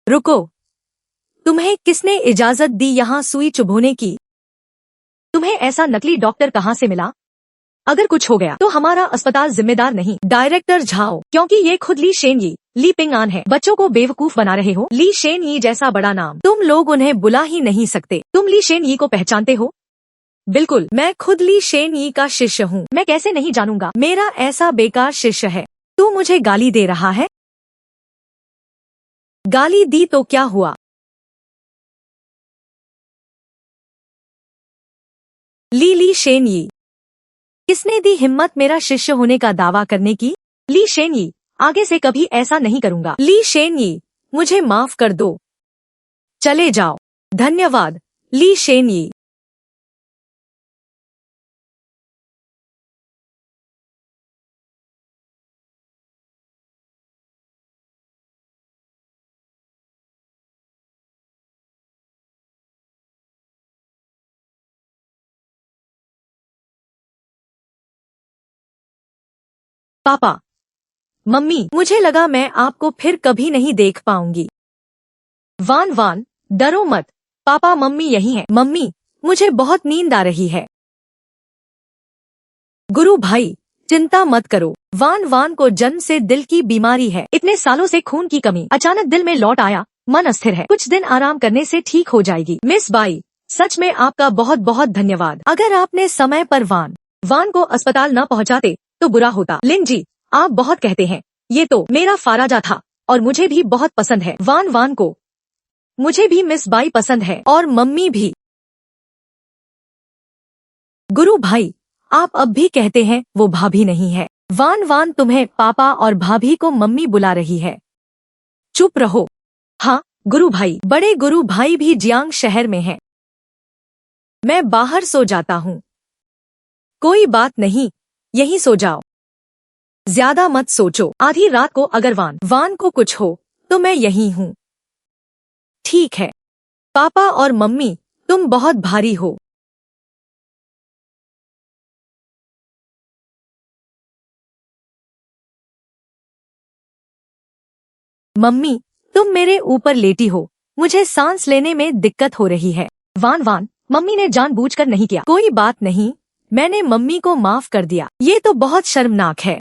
A: रुको, तुम्हें किसने इजाजत दी यहाँ सुई चुभोने की? तुम्हें ऐसा नकली डॉक्टर कहाँ से मिला? अगर कुछ हो गया तो हमारा अस्पताल जिम्मेदार नहीं। डायरेक्टर झाओ, क्योंकि ये खुद ली शेन यी, ली पिंग आन है। बच्चों को बेवकूफ बना रहे हो। ली शेन यी जैसा बड़ा नाम तुम लोग उन्हें बुला ही नहीं सकते। तुम ली शेन यी को पहचानते हो? बिल्कुल, मैं खुद ली शेन यी का शिष्य हूँ। मैं कैसे नहीं जानूंगा? मेरा ऐसा बेकार शिष्य है। तू मुझे गाली दे रहा है? गाली दी तो क्या हुआ? ली शेन यी, किसने दी हिम्मत मेरा शिष्य होने का दावा करने की? ली शेन यी, आगे से कभी ऐसा नहीं करूंगा। ली शेन यी, मुझे माफ कर दो। चले जाओ। धन्यवाद, ली शेन यी। पापा, मम्मी, मुझे लगा मैं आपको फिर कभी नहीं देख पाऊंगी। वान वान, डरो मत। पापा मम्मी यही हैं। मम्मी, मुझे बहुत नींद आ रही है। गुरु भाई, चिंता मत करो। वान वान को जन्म से दिल की बीमारी है। इतने सालों से खून की कमी अचानक दिल में लौट आया। मन अस्थिर है। कुछ दिन आराम करने से ठीक हो जाएगी। मिस बाई, सच में आपका बहुत बहुत धन्यवाद। अगर आपने समय पर वान वान को अस्पताल न पहुंचाते तो बुरा होता। लिन जी, आप बहुत कहते हैं। ये तो मेरा फाराजा था और मुझे भी बहुत पसंद है वान वान को। मुझे भी मिस बाई पसंद है और मम्मी भी। गुरु भाई, आप अब भी कहते हैं वो भाभी नहीं है। वान वान तुम्हें पापा और भाभी को मम्मी बुला रही है। चुप रहो। हाँ गुरु भाई, बड़े गुरु भाई भी जियांग शहर में हैं। मैं बाहर सो जाता हूँ। कोई बात नहीं, यहीं सो जाओ। ज्यादा मत सोचो। आधी रात को अगर वान वान को कुछ हो तो मैं यहीं हूँ। ठीक है। पापा और मम्मी, तुम बहुत भारी हो। मम्मी, तुम मेरे ऊपर लेटी हो। मुझे सांस लेने में दिक्कत हो रही है। वान वान, मम्मी ने जानबूझकर नहीं किया। कोई बात नहीं, मैंने मम्मी को माफ कर दिया। ये तो बहुत शर्मनाक है।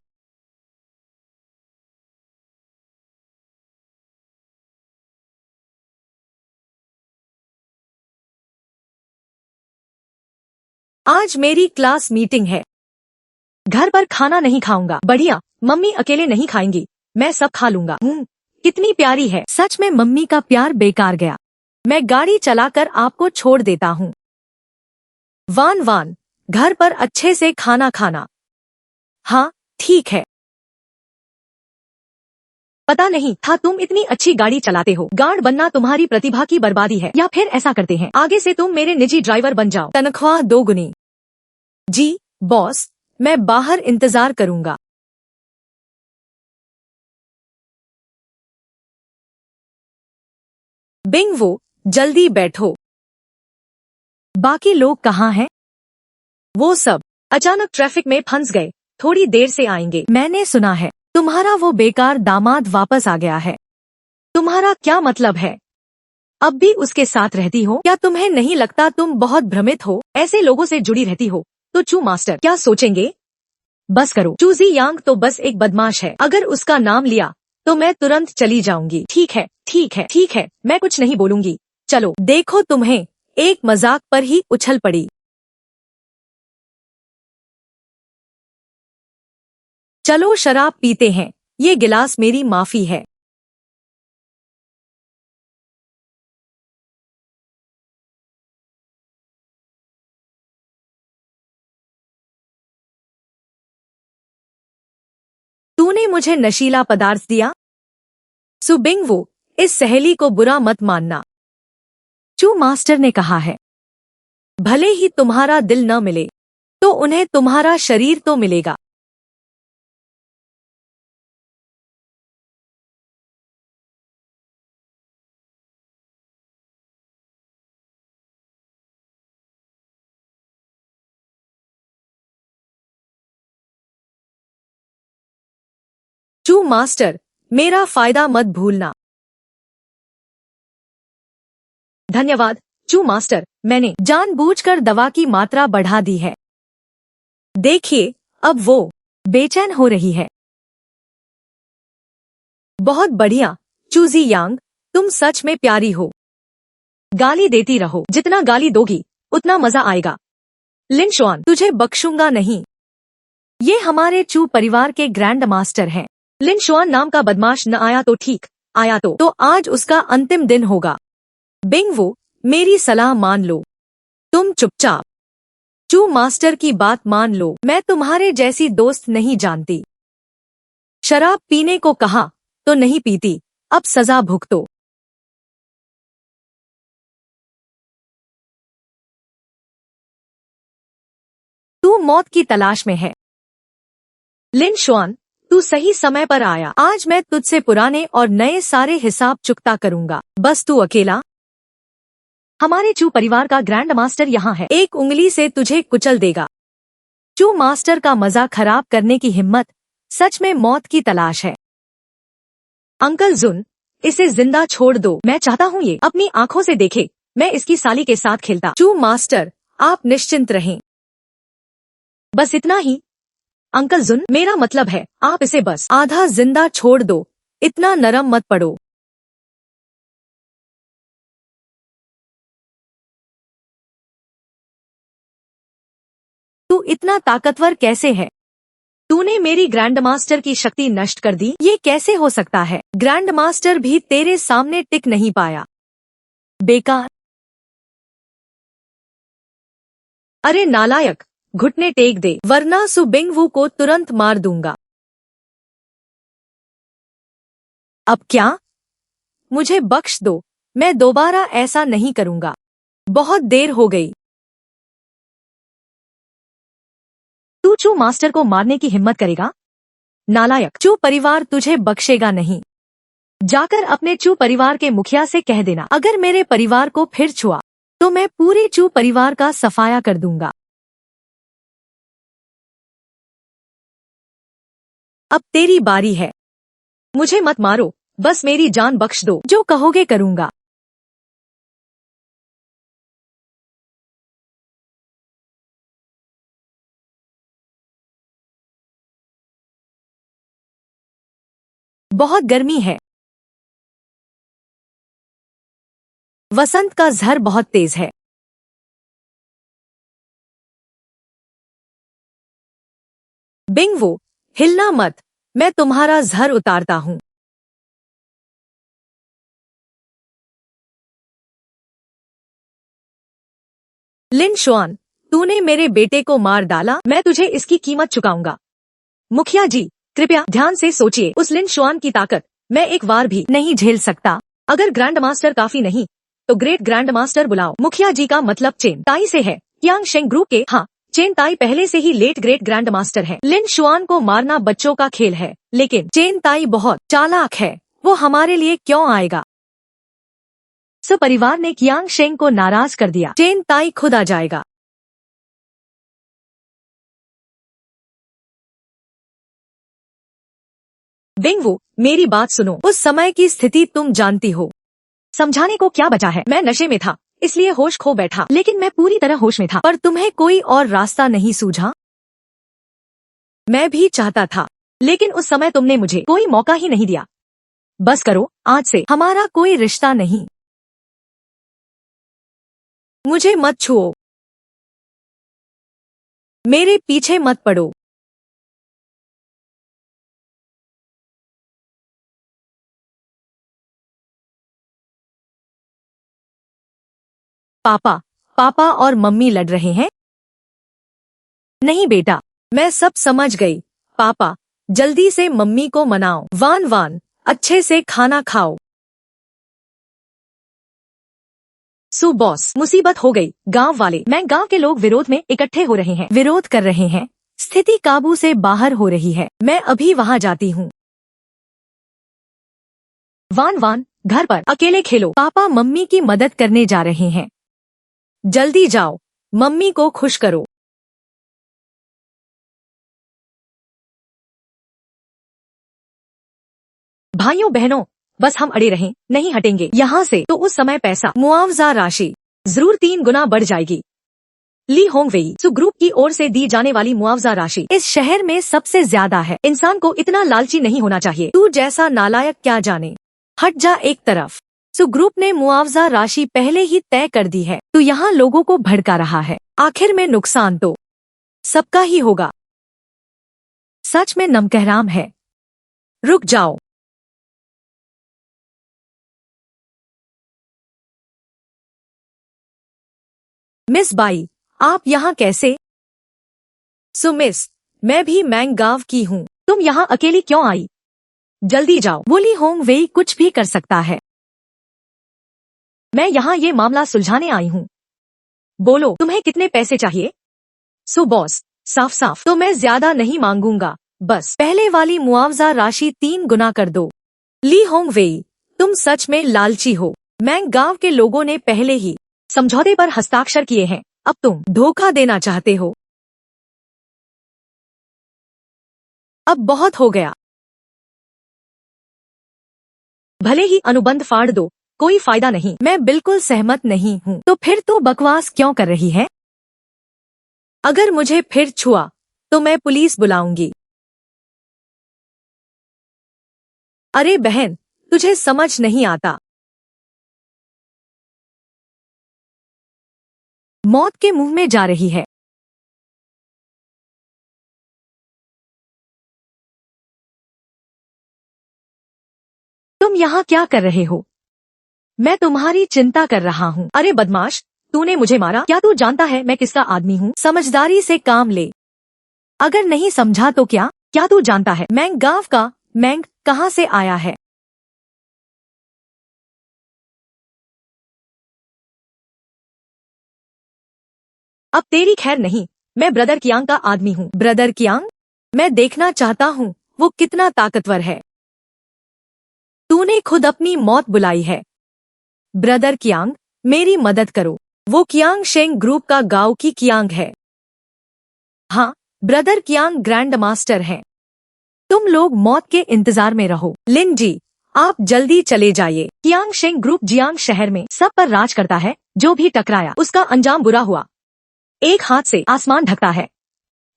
A: आज मेरी क्लास मीटिंग है। घर पर खाना नहीं खाऊंगा। बढ़िया, मम्मी अकेले नहीं खाएंगी, मैं सब खा लूंगा। कितनी प्यारी है। सच में मम्मी का प्यार बेकार गया। मैं गाड़ी चलाकर आपको छोड़ देता हूँ। वान वान, घर पर अच्छे से खाना खाना। हाँ ठीक है। पता नहीं था तुम इतनी अच्छी गाड़ी चलाते हो। गार्ड बनना तुम्हारी प्रतिभा की बर्बादी है। या फिर ऐसा करते हैं, आगे से तुम मेरे निजी ड्राइवर बन जाओ। तनख्वाह दोगुनी। जी बॉस, मैं बाहर इंतजार करूंगा। बिंग वो, जल्दी बैठो। बाकी लोग कहाँ हैं? वो सब अचानक ट्रैफिक में फंस गए। थोड़ी देर से आएंगे। मैंने सुना है तुम्हारा वो बेकार दामाद वापस आ गया है। तुम्हारा क्या मतलब है? अब भी उसके साथ रहती हो? क्या तुम्हें नहीं लगता तुम बहुत भ्रमित हो? ऐसे लोगों से जुड़ी रहती हो तो चू मास्टर क्या सोचेंगे? बस करो। चूजी यांग तो बस एक बदमाश है। अगर उसका नाम लिया तो मैं तुरंत चली जाऊंगी। ठीक है ठीक है ठीक है, मैं कुछ नहीं बोलूंगी। चलो देखो, तुम्हें एक मजाक पर ही उछल पड़ी। चलो शराब पीते हैं। ये गिलास मेरी माफी है। तूने मुझे नशीला पदार्थ दिया? सुबिंग वो, इस सहेली को बुरा मत मानना। चू मास्टर ने कहा है। भले ही तुम्हारा दिल न मिले तो उन्हें तुम्हारा शरीर तो मिलेगा। चू मास्टर, मेरा फायदा मत भूलना। धन्यवाद चू मास्टर, मैंने जानबूझकर दवा की मात्रा बढ़ा दी है। देखिए, अब वो बेचैन हो रही है। बहुत बढ़िया चूजी यांग, तुम सच में प्यारी हो। गाली देती रहो, जितना गाली दोगी उतना मजा आएगा। लिन शुआन, तुझे बख्शूंगा नहीं। ये हमारे चू परिवार के ग्रैंड मास्टर हैं। लिन शुआन नाम का बदमाश न आया तो ठीक, आया तो आज उसका अंतिम दिन होगा। बिंगवू, मेरी सलाह मान लो। तुम चुपचाप चू मास्टर की बात मान लो। मैं तुम्हारे जैसी दोस्त नहीं जानती। शराब पीने को कहा तो नहीं पीती, अब सजा भुगतो। तू मौत की तलाश में है। लिन शुआन, तू सही समय पर आया। आज मैं तुझसे पुराने और नए सारे हिसाब चुकता करूंगा। बस तू अकेला। हमारे चू परिवार का ग्रैंड मास्टर यहाँ है, एक उंगली से तुझे कुचल देगा। चू मास्टर का मजा खराब करने की हिम्मत सच में मौत की तलाश है। अंकल जुन, इसे जिंदा छोड़ दो। मैं चाहता हूँ ये अपनी आंखों से देखे मैं इसकी साली के साथ खेलता। चू मास्टर, आप निश्चिंत रहें। बस इतना ही। अंकल जुन, मेरा मतलब है आप इसे बस आधा जिंदा छोड़ दो, इतना नरम मत पड़ो। तू इतना ताकतवर कैसे है? तूने मेरी ग्रैंड मास्टर की शक्ति नष्ट कर दी। ये कैसे हो सकता है? ग्रैंड मास्टर भी तेरे सामने टिक नहीं पाया। बेकार। अरे नालायक, घुटने टेक दे वरना सु बिंगवू को तुरंत मार दूंगा। अब क्या? मुझे बख्श दो, मैं दोबारा ऐसा नहीं करूंगा। बहुत देर हो गई। तू चू मास्टर को मारने की हिम्मत करेगा? नालायक, चू परिवार तुझे बख्शेगा नहीं। जाकर अपने चू परिवार के मुखिया से कह देना, अगर मेरे परिवार को फिर छुआ तो मैं पूरे चू परिवार का सफाया कर दूंगा। अब तेरी बारी है। मुझे मत मारो, बस मेरी जान बख्श दो। जो कहोगे करूंगा। बहुत गर्मी है। वसंत का झर बहुत तेज है। बिंगवू, हिलना मत, मैं तुम्हारा झर उतारता हूँ। लिन शुआन, तूने मेरे बेटे को मार डाला, मैं तुझे इसकी कीमत चुकाऊंगा। मुखिया जी, कृपया ध्यान से सोचिए, उस लिन शुआन की ताकत मैं एक बार भी नहीं झेल सकता। अगर ग्रैंड मास्टर काफी नहीं तो ग्रेट ग्रैंड मास्टर बुलाओ। मुखिया जी का मतलब चेन ताई से है, यांग शेंग ग्रुप के। हाँ, चेन ताई पहले से ही लेट ग्रेट ग्रैंड मास्टर है। लिन शुआन को मारना बच्चों का खेल है, लेकिन चेन ताई बहुत चालाक है, वो हमारे लिए क्यों आएगा? सब परिवार ने कियांग शेंग को नाराज कर दिया। चेन ताई खुद आ जाएगा। बिंगवू, मेरी बात सुनो। उस समय की स्थिति तुम जानती हो। समझाने को क्या बचा है? मैं नशे में था, इसलिए होश खो बैठा, लेकिन मैं पूरी तरह होश में था। पर तुम्हें कोई और रास्ता नहीं सूझा? मैं भी चाहता था, लेकिन उस समय तुमने मुझे कोई मौका ही नहीं दिया। बस करो, आज से हमारा कोई रिश्ता नहीं। मुझे मत छुओ। मेरे पीछे मत पड़ो। पापा, पापा और मम्मी लड़ रहे हैं? नहीं बेटा, मैं सब समझ गई। पापा, जल्दी से मम्मी को मनाओ। वान वान, अच्छे से खाना खाओ। सो बॉस, मुसीबत हो गई। गांव वाले, मैं गांव के लोग विरोध में इकट्ठे हो रहे हैं, विरोध कर रहे हैं। स्थिति काबू से बाहर हो रही है। मैं अभी वहां जाती हूँ। वान वान, घर पर अकेले खेलो। पापा मम्मी की मदद करने जा रहे हैं। जल्दी जाओ, मम्मी को खुश करो। भाइयों बहनों, बस हम अड़े रहें, नहीं हटेंगे यहाँ से, तो उस समय पैसा मुआवजा राशि जरूर 3 गुना बढ़ जाएगी। ली होंगवेई सु ग्रुप की ओर से दी जाने वाली मुआवजा राशि इस शहर में सबसे ज्यादा है। इंसान को इतना लालची नहीं होना चाहिए। तू जैसा नालायक क्या जाने। हट जा एक तरफ। सु ग्रुप ने मुआवजा राशि पहले ही तय कर दी है। तू यहाँ लोगों को भड़का रहा है। आखिर में नुकसान तो सबका ही होगा। सच में नमकहराम है। रुक जाओ। मिस बाई, आप यहाँ कैसे? मिस, मैं भी मैंगगांव की हूँ। तुम यहाँ अकेली क्यों आई? जल्दी जाओ। वुली होंगवेई कुछ भी कर सकता है। मैं यहाँ ये मामला सुलझाने आई हूँ। बोलो, तुम्हें कितने पैसे चाहिए? बॉस, साफ साफ तो मैं ज्यादा नहीं मांगूंगा, बस पहले वाली मुआवजा राशि 3 गुना कर दो। ली होंगवेई, तुम सच में लालची हो। मैंगगांव के लोगों ने पहले ही समझौते पर हस्ताक्षर किए हैं। अब तुम धोखा देना चाहते हो। अब बहुत हो गया। भले ही अनुबंध फाड़ दो, कोई फायदा नहीं। मैं बिल्कुल सहमत नहीं हूँ। तो फिर तू बकवास क्यों कर रही है? अगर मुझे फिर छुआ तो मैं पुलिस बुलाऊंगी। अरे बहन, तुझे समझ नहीं आता। मौत के मुंह में जा रही है। तुम यहाँ क्या कर रहे हो? मैं तुम्हारी चिंता कर रहा हूँ। अरे बदमाश, तूने मुझे मारा। क्या तू जानता है मैं किसका आदमी हूँ? समझदारी से काम ले। अगर नहीं समझा तो क्या तू जानता है मैंगगांव का मैंग कहाँ से आया है? अब तेरी खैर नहीं। मैं ब्रदर कियांग का आदमी हूँ। ब्रदर कियांग? मैं देखना चाहता हूँ वो कितना ताकतवर है। तूने खुद अपनी मौत बुलाई है। ब्रदर कियांग, मेरी मदद करो। वो कियांग शेंग ग्रुप का गांव की कियांग है। हाँ, ब्रदर कियांग ग्रैंड मास्टर हैं। तुम लोग मौत के इंतजार में रहो। लिन जी, आप जल्दी चले जाइए। कियांग शेंग ग्रुप जियांग शहर में सब पर राज करता है। जो भी टकराया उसका अंजाम बुरा हुआ। एक हाथ से आसमान ढकता है।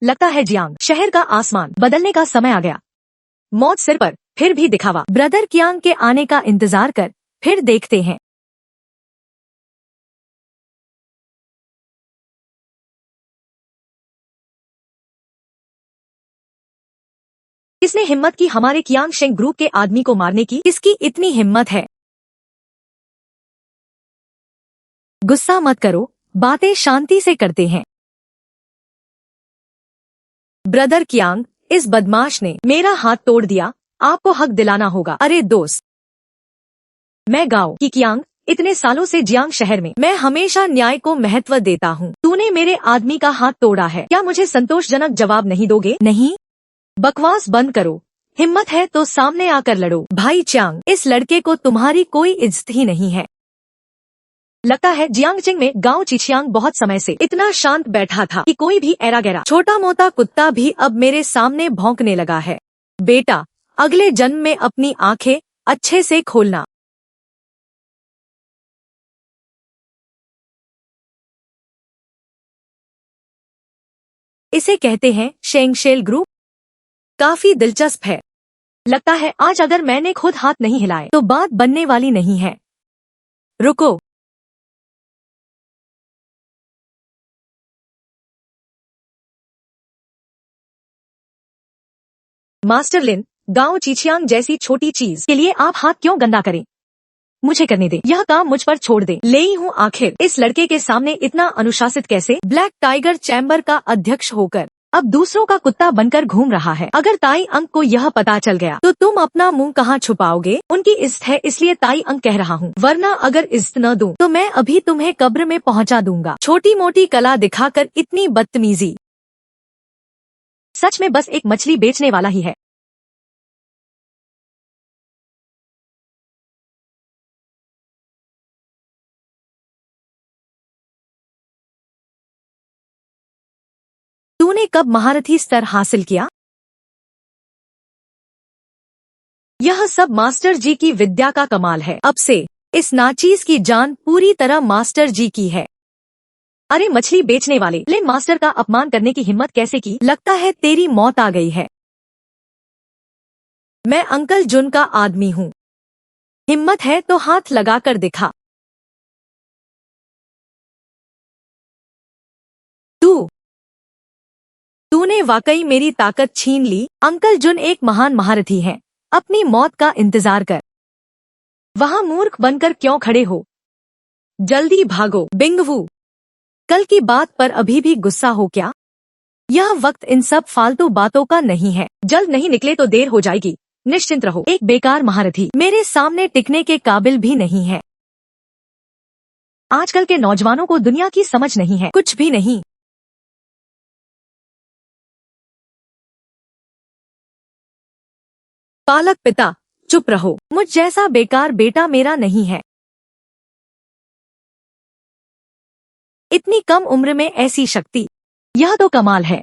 A: लगता है जियांग शहर का आसमान बदलने का समय आ गया। मौत सिर पर, फिर भी दिखावा। ब्रदर कियांग के आने का इंतजार कर, फिर देखते हैं। किसने हिम्मत की हमारे कियांग शेंग ग्रुप के आदमी को मारने की? किसकी इतनी हिम्मत है? गुस्सा मत करो, बातें शांति से करते हैं। ब्रदर कियांग, इस बदमाश ने मेरा हाथ तोड़ दिया। आपको हक दिलाना होगा। अरे दोस्त, मैं गांव की कियांग, इतने सालों से जियांग शहर में मैं हमेशा न्याय को महत्व देता हूँ। तूने मेरे आदमी का हाथ तोड़ा है। क्या मुझे संतोषजनक जवाब नहीं दोगे? नहीं। बकवास बंद करो। हिम्मत है तो सामने आकर लड़ो। भाई च्यांग, इस लड़के को तुम्हारी कोई इज्जत ही नहीं है। लगता है जियांगचिंग में गांव चिचियांग बहुत समय से इतना शांत बैठा था कि कोई भी ऐरा गैरा छोटा मोटा कुत्ता भी अब मेरे सामने भौंकने लगा है। बेटा, अगले जन्म में अपनी आंखें अच्छे से खोलना। इसे कहते हैं शेंगशेल ग्रुप। काफी दिलचस्प है। लगता है आज अगर मैंने खुद हाथ नहीं हिलाए तो बात बनने वाली नहीं है। रुको। मास्टर लिन, गांव चिचियांग जैसी छोटी चीज के लिए आप हाथ क्यों गंदा करें? मुझे करने दे। यह काम मुझ पर छोड़ दे। ले ही हूँ आखिर। इस लड़के के सामने इतना अनुशासित कैसे? ब्लैक टाइगर चैम्बर का अध्यक्ष होकर अब दूसरों का कुत्ता बनकर घूम रहा है। अगर ताई अंक को यह पता चल गया तो तुम अपना मुंह कहाँ छुपाओगे? उनकी इज्जत है इसलिए ताई अंक कह रहा हूँ, वरना अगर इज्जत न दूं तो मैं अभी तुम्हें कब्र में पहुँचा दूंगा। छोटी मोटी कला दिखाकर इतनी बदतमीजी, सच में बस एक मछली बेचने वाला ही है। तूने कब महारथी स्तर हासिल किया? यह सब मास्टर जी की विद्या का कमाल है। अब से इस नाचीज की जान पूरी तरह मास्टर जी की है। अरे मछली बेचने वाले, ले मास्टर का अपमान करने की हिम्मत कैसे की? लगता है तेरी मौत आ गई है। मैं अंकल जुन का आदमी हूँ, हिम्मत है तो हाथ लगाकर दिखा। तू तूने वाकई मेरी ताकत छीन ली। अंकल जुन एक महान महारथी हैं। अपनी मौत का इंतजार कर। वहाँ मूर्ख बनकर क्यों खड़े हो? जल्दी भागो। बिंगवू, कल की बात पर अभी भी गुस्सा हो क्या? यह वक्त इन सब फालतू बातों का नहीं है। जल्द नहीं निकले तो देर हो जाएगी। निश्चिंत रहो, एक बेकार महारथी मेरे सामने टिकने के काबिल भी नहीं है। आजकल के नौजवानों को दुनिया की समझ नहीं है, कुछ भी नहीं। पालक पिता, चुप रहो। मुझ जैसा बेकार बेटा मेरा नहीं है। इतनी कम उम्र में ऐसी शक्ति, यह तो कमाल है।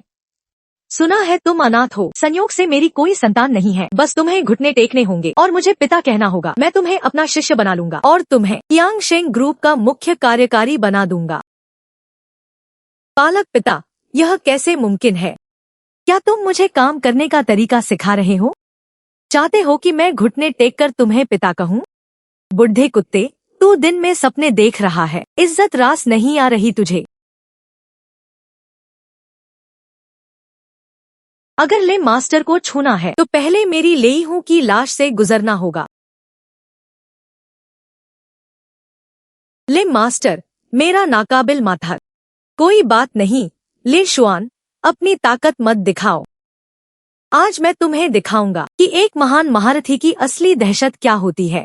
A: सुना है तुम अनाथ हो। संयोग से मेरी कोई संतान नहीं है। बस तुम्हें घुटने टेकने होंगे और मुझे पिता कहना होगा। मैं तुम्हें अपना शिष्य बना लूंगा और तुम्हें यांगशेंग ग्रुप का मुख्य कार्यकारी बना दूंगा। पालक पिता, यह कैसे मुमकिन है? क्या तुम मुझे काम करने का तरीका सिखा रहे हो? चाहते हो कि मैं घुटने टेककर तुम्हें पिता कहूँ? बुढ़े कुत्ते, तू दिन में सपने देख रहा है, इज्जत रास नहीं आ रही तुझे। अगर ले मास्टर को छूना है तो पहले मेरी लेई हूँ की लाश से गुजरना होगा। ले मास्टर, मेरा नाकाबिल माथर। कोई बात नहीं, ले शुआन, अपनी ताकत मत दिखाओ। आज मैं तुम्हें दिखाऊंगा कि एक महान महारथी की असली दहशत क्या होती है।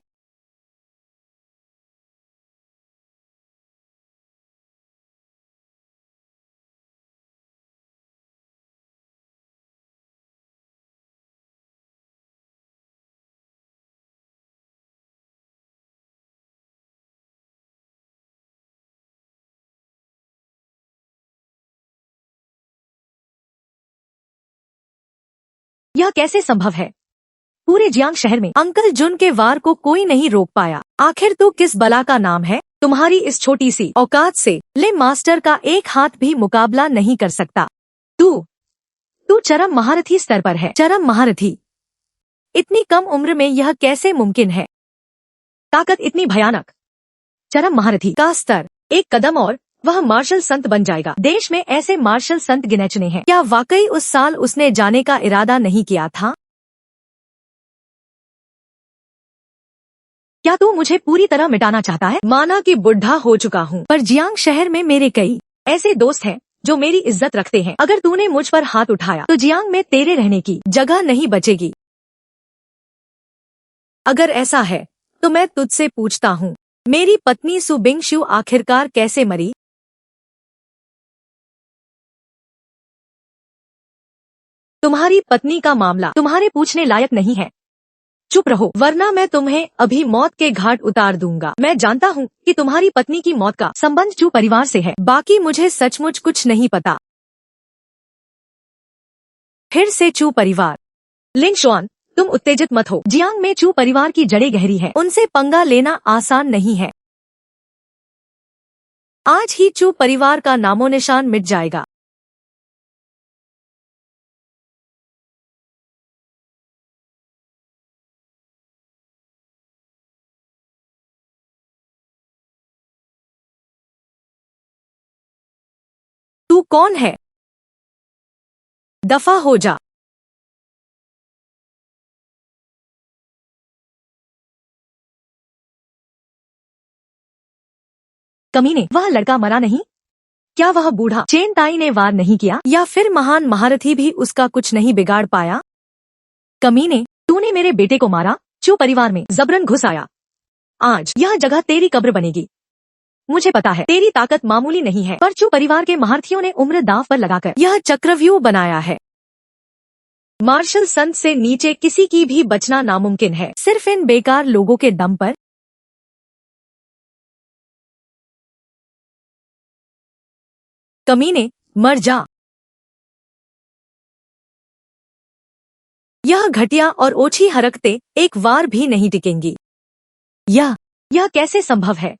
A: यह कैसे संभव है? पूरे जियांग शहर में अंकल जुन के वार को कोई नहीं रोक पाया। आखिर तू किस बला का नाम है? तुम्हारी इस छोटी सी औकात से ले मास्टर का एक हाथ भी मुकाबला नहीं कर सकता। तू तू चरम महारथी स्तर पर है। चरम महारथी? इतनी कम उम्र में यह कैसे मुमकिन है? ताकत इतनी भयानक। चरम महारथी का स्तर, एक कदम और वह मार्शल संत बन जाएगा। देश में ऐसे मार्शल संत गिने चुने हैं। क्या वाकई उस साल उसने जाने का इरादा नहीं किया था? क्या तू मुझे पूरी तरह मिटाना चाहता है? माना कि बुढ़ा हो चुका हूँ, पर जियांग शहर में मेरे कई ऐसे दोस्त हैं जो मेरी इज्जत रखते हैं। अगर तूने मुझ पर हाथ उठाया तो जियांग में तेरे रहने की जगह नहीं बचेगी। अगर ऐसा है तो मैं तुझसे पूछता हूँ, मेरी पत्नी सु बिंगशु आखिरकार कैसे मरी? तुम्हारी पत्नी का मामला तुम्हारे पूछने लायक नहीं है। चुप रहो, वरना मैं तुम्हें अभी मौत के घाट उतार दूंगा। मैं जानता हूँ कि तुम्हारी पत्नी की मौत का संबंध चू परिवार से है। बाकी मुझे सचमुच कुछ नहीं पता। फिर से चू परिवार? लिंग शुआन, तुम उत्तेजित मत हो। जियांग में चू परिवार की जड़ें गहरी है, उनसे पंगा लेना आसान नहीं है। आज ही चू परिवार का नामो निशान मिट जाएगा। तू कौन है? दफा हो जा। कमीने, वह लड़का मरा नहीं? क्या वह बूढ़ा चेनताई ने वार नहीं किया, या फिर महान महारथी भी उसका कुछ नहीं बिगाड़ पाया? कमीने, तूने मेरे बेटे को मारा, चू परिवार में जबरन घुस आया। आज यह जगह तेरी कब्र बनेगी। मुझे पता है तेरी ताकत मामूली नहीं है, पर चू परिवार के महारथियों ने उम्र दांव पर लगाकर यह चक्रव्यूह बनाया है। मार्शल संत से नीचे किसी की भी बचना नामुमकिन है, सिर्फ इन बेकार लोगों के दम पर। कमीने, मर जा। यह घटिया और ओछी हरकतें एक वार भी नहीं टिकेंगी। यह कैसे संभव है?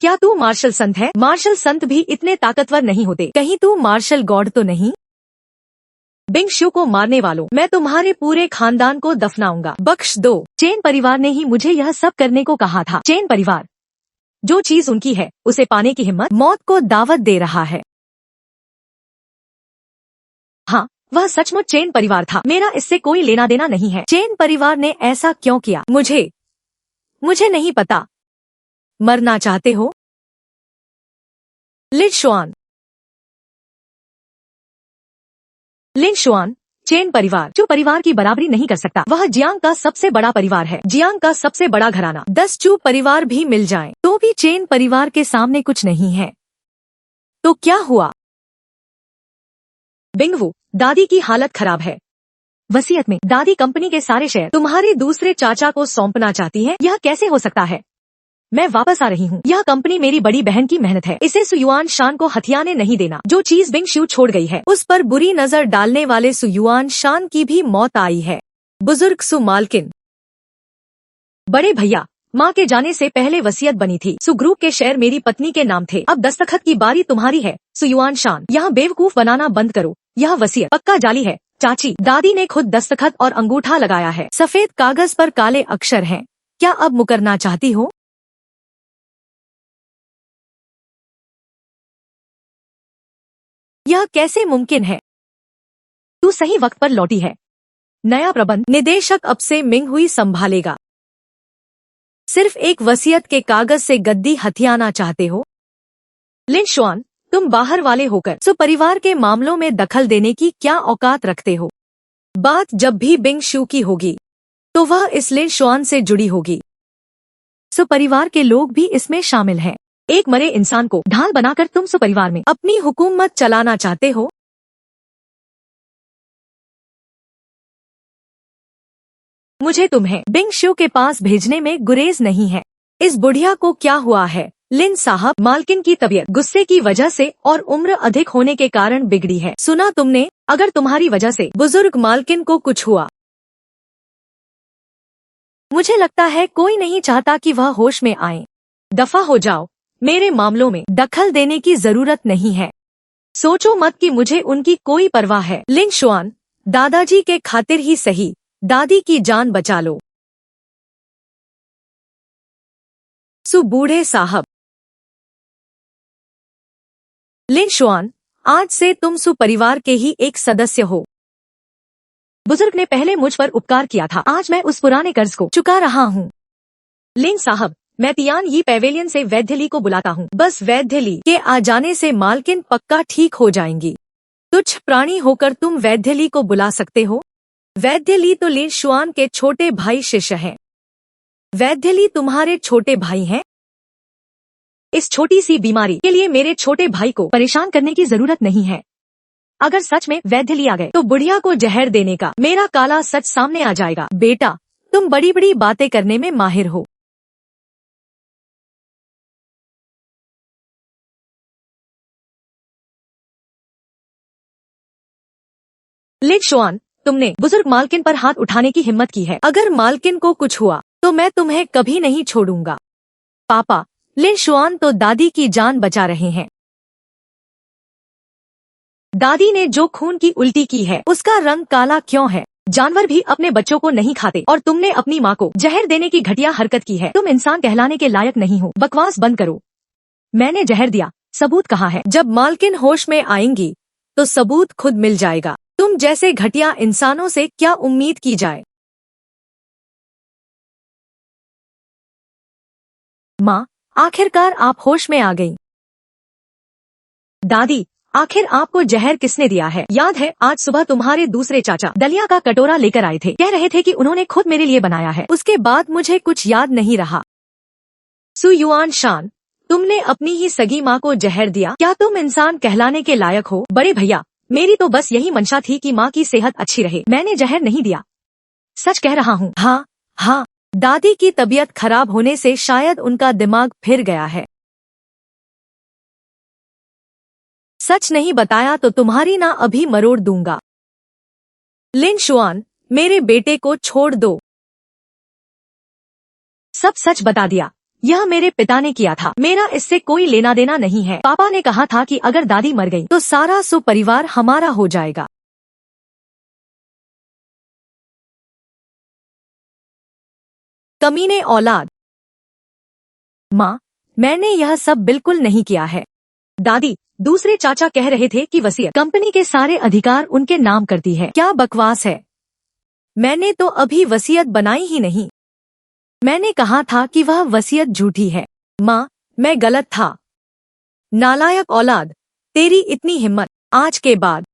A: क्या तू मार्शल संत है? मार्शल संत भी इतने ताकतवर नहीं होते। कहीं तू मार्शल गॉड तो नहीं? बिंग शू को मारने वालों, मैं तुम्हारे पूरे खानदान को दफनाऊंगा। बख्श दो। चेन परिवार ने ही मुझे यह सब करने को कहा था। चेन परिवार जो चीज उनकी है उसे पाने की हिम्मत मौत को दावत दे रहा है। हाँ, वह सचमुच चेन परिवार था। मेरा इससे कोई लेना देना नहीं है। चेन परिवार ने ऐसा क्यों किया? मुझे नहीं पता। मरना चाहते हो? लिन शुआन, चेन परिवार जो परिवार की बराबरी नहीं कर सकता। वह जियांग का सबसे बड़ा परिवार है, जियांग का सबसे बड़ा घराना। 10 चू परिवार भी मिल जाएं, तो भी चेन परिवार के सामने कुछ नहीं है। तो क्या हुआ? बिंगवू, दादी की हालत खराब है। वसीयत में दादी कंपनी के सारे शेयर तुम्हारे दूसरे चाचा को सौंपना चाहती है। यह कैसे हो सकता है? मैं वापस आ रही हूँ। यह कंपनी मेरी बड़ी बहन की मेहनत है। इसे सुयुआन शान को हथियाने नहीं देना। जो चीज बिंग शू छोड़ गई है उस पर बुरी नजर डालने वाले सुयुआन शान की भी मौत आई है। बुजुर्ग सु मालकिन, बड़े भैया, माँ के जाने से पहले वसीयत बनी थी। सु ग्रुप के शेयर मेरी पत्नी के नाम थे। अब दस्तखत की बारी तुम्हारी है। सुयुआन शान, यहाँ बेवकूफ बनाना बंद करो। यह वसीयत पक्का जाली है। चाची, दादी ने खुद दस्तखत और अंगूठा लगाया है। सफेद कागज पर काले अक्षर हैं। क्या अब मुकरना चाहती हो? यह कैसे मुमकिन है? तू सही वक्त पर लौटी है। नया प्रबंध निदेशक अब से मिंग हुई संभालेगा। सिर्फ एक वसीयत के कागज से गद्दी हथियाना चाहते हो? लिन शुआन, तुम बाहर वाले होकर सु परिवार के मामलों में दखल देने की क्या औकात रखते हो? बात जब भी बिंग शू की होगी तो वह इस लिन शुआन से जुड़ी होगी। सु परिवार के लोग भी इसमें शामिल हैं। एक मरे इंसान को ढाल बनाकर तुम सु परिवार में अपनी हुकूमत चलाना चाहते हो? मुझे तुम्हें बिंग शू के पास भेजने में गुरेज नहीं है। इस बुढ़िया को क्या हुआ है? लिन साहब, मालकिन की तबीयत गुस्से की वजह से और उम्र अधिक होने के कारण बिगड़ी है। सुना तुमने? अगर तुम्हारी वजह से बुजुर्ग मालकिन को कुछ हुआ, मुझे लगता है कोई नहीं चाहता कि वह होश में आए। दफा हो जाओ। मेरे मामलों में दखल देने की जरूरत नहीं है। सोचो मत कि मुझे उनकी कोई परवाह है। लिन शुआन, दादाजी के खातिर ही सही, दादी की जान बचा लो। सु बूढ़े साहब। लिन शुआन, आज से तुम सु परिवार के ही एक सदस्य हो। बुजुर्ग ने पहले मुझ पर उपकार किया था, आज मैं उस पुराने कर्ज को चुका रहा हूँ। लिन साहब, मैं तियान यी पैवेलियन से वैद्यली को बुलाता हूँ। बस वैद्यली के आ जाने से मालकिन पक्का ठीक हो जाएंगी। तुच्छ प्राणी होकर तुम वैद्यली को बुला सकते हो? वैद्यली तो लिन शुआन के छोटे भाई शिष्य हैं। वैद्यली तुम्हारे छोटे भाई हैं? इस छोटी सी बीमारी के लिए मेरे छोटे भाई को परेशान करने की जरूरत नहीं है। अगर सच में वैद्यली आ गए तो बुढ़िया को जहर देने का मेरा काला सच सामने आ जाएगा। बेटा, तुम बड़ी बड़ी बातें करने में माहिर हो। लिन शुआन, तुमने बुजुर्ग मालकिन पर हाथ उठाने की हिम्मत की है। अगर मालकिन को कुछ हुआ तो मैं तुम्हें कभी नहीं छोड़ूंगा। पापा, लिन शुआन तो दादी की जान बचा रहे हैं। दादी ने जो खून की उल्टी की है उसका रंग काला क्यों है? जानवर भी अपने बच्चों को नहीं खाते और तुमने अपनी माँ को जहर देने की घटिया हरकत की है। तुम इंसान कहलाने के लायक नहीं हो। बकवास बंद करो। मैंने जहर दिया, सबूत कहाँ है? जब मालकिन होश में आएंगी तो सबूत खुद मिल जाएगा। तुम जैसे घटिया इंसानों से क्या उम्मीद की जाए? माँ, आखिरकार आप होश में आ गईं। दादी, आखिर आपको जहर किसने दिया है? याद है आज सुबह तुम्हारे दूसरे चाचा दलिया का कटोरा लेकर आए थे, कह रहे थे कि उन्होंने खुद मेरे लिए बनाया है। उसके बाद मुझे कुछ याद नहीं रहा। सु युआन शान, तुमने अपनी ही सगी माँ को जहर दिया? क्या तुम इंसान कहलाने के लायक हो? बड़े भैया, मेरी तो बस यही मंशा थी कि माँ की सेहत अच्छी रहे, मैंने जहर नहीं दिया, सच कह रहा हूँ। हाँ हाँ, दादी की तबीयत खराब होने से शायद उनका दिमाग फिर गया है। सच नहीं बताया तो तुम्हारी ना अभी मरोड़ दूंगा। लिन शुआन, मेरे बेटे को छोड़ दो। सब सच बता दिया, यह मेरे पिता ने किया था, मेरा इससे कोई लेना देना नहीं है। पापा ने कहा था कि अगर दादी मर गई तो सारा परिवार हमारा हो जाएगा। कमीने औलाद। माँ, मैंने यह सब बिल्कुल नहीं किया है। दादी, दूसरे चाचा कह रहे थे कि वसीयत कंपनी के सारे अधिकार उनके नाम करती है। क्या बकवास है, मैंने तो अभी वसीयत बनाई ही नहीं। मैंने कहा था कि वह वसीयत झूठी है। माँ, मैं गलत था। नालायक औलाद, तेरी इतनी हिम्मत। आज के बाद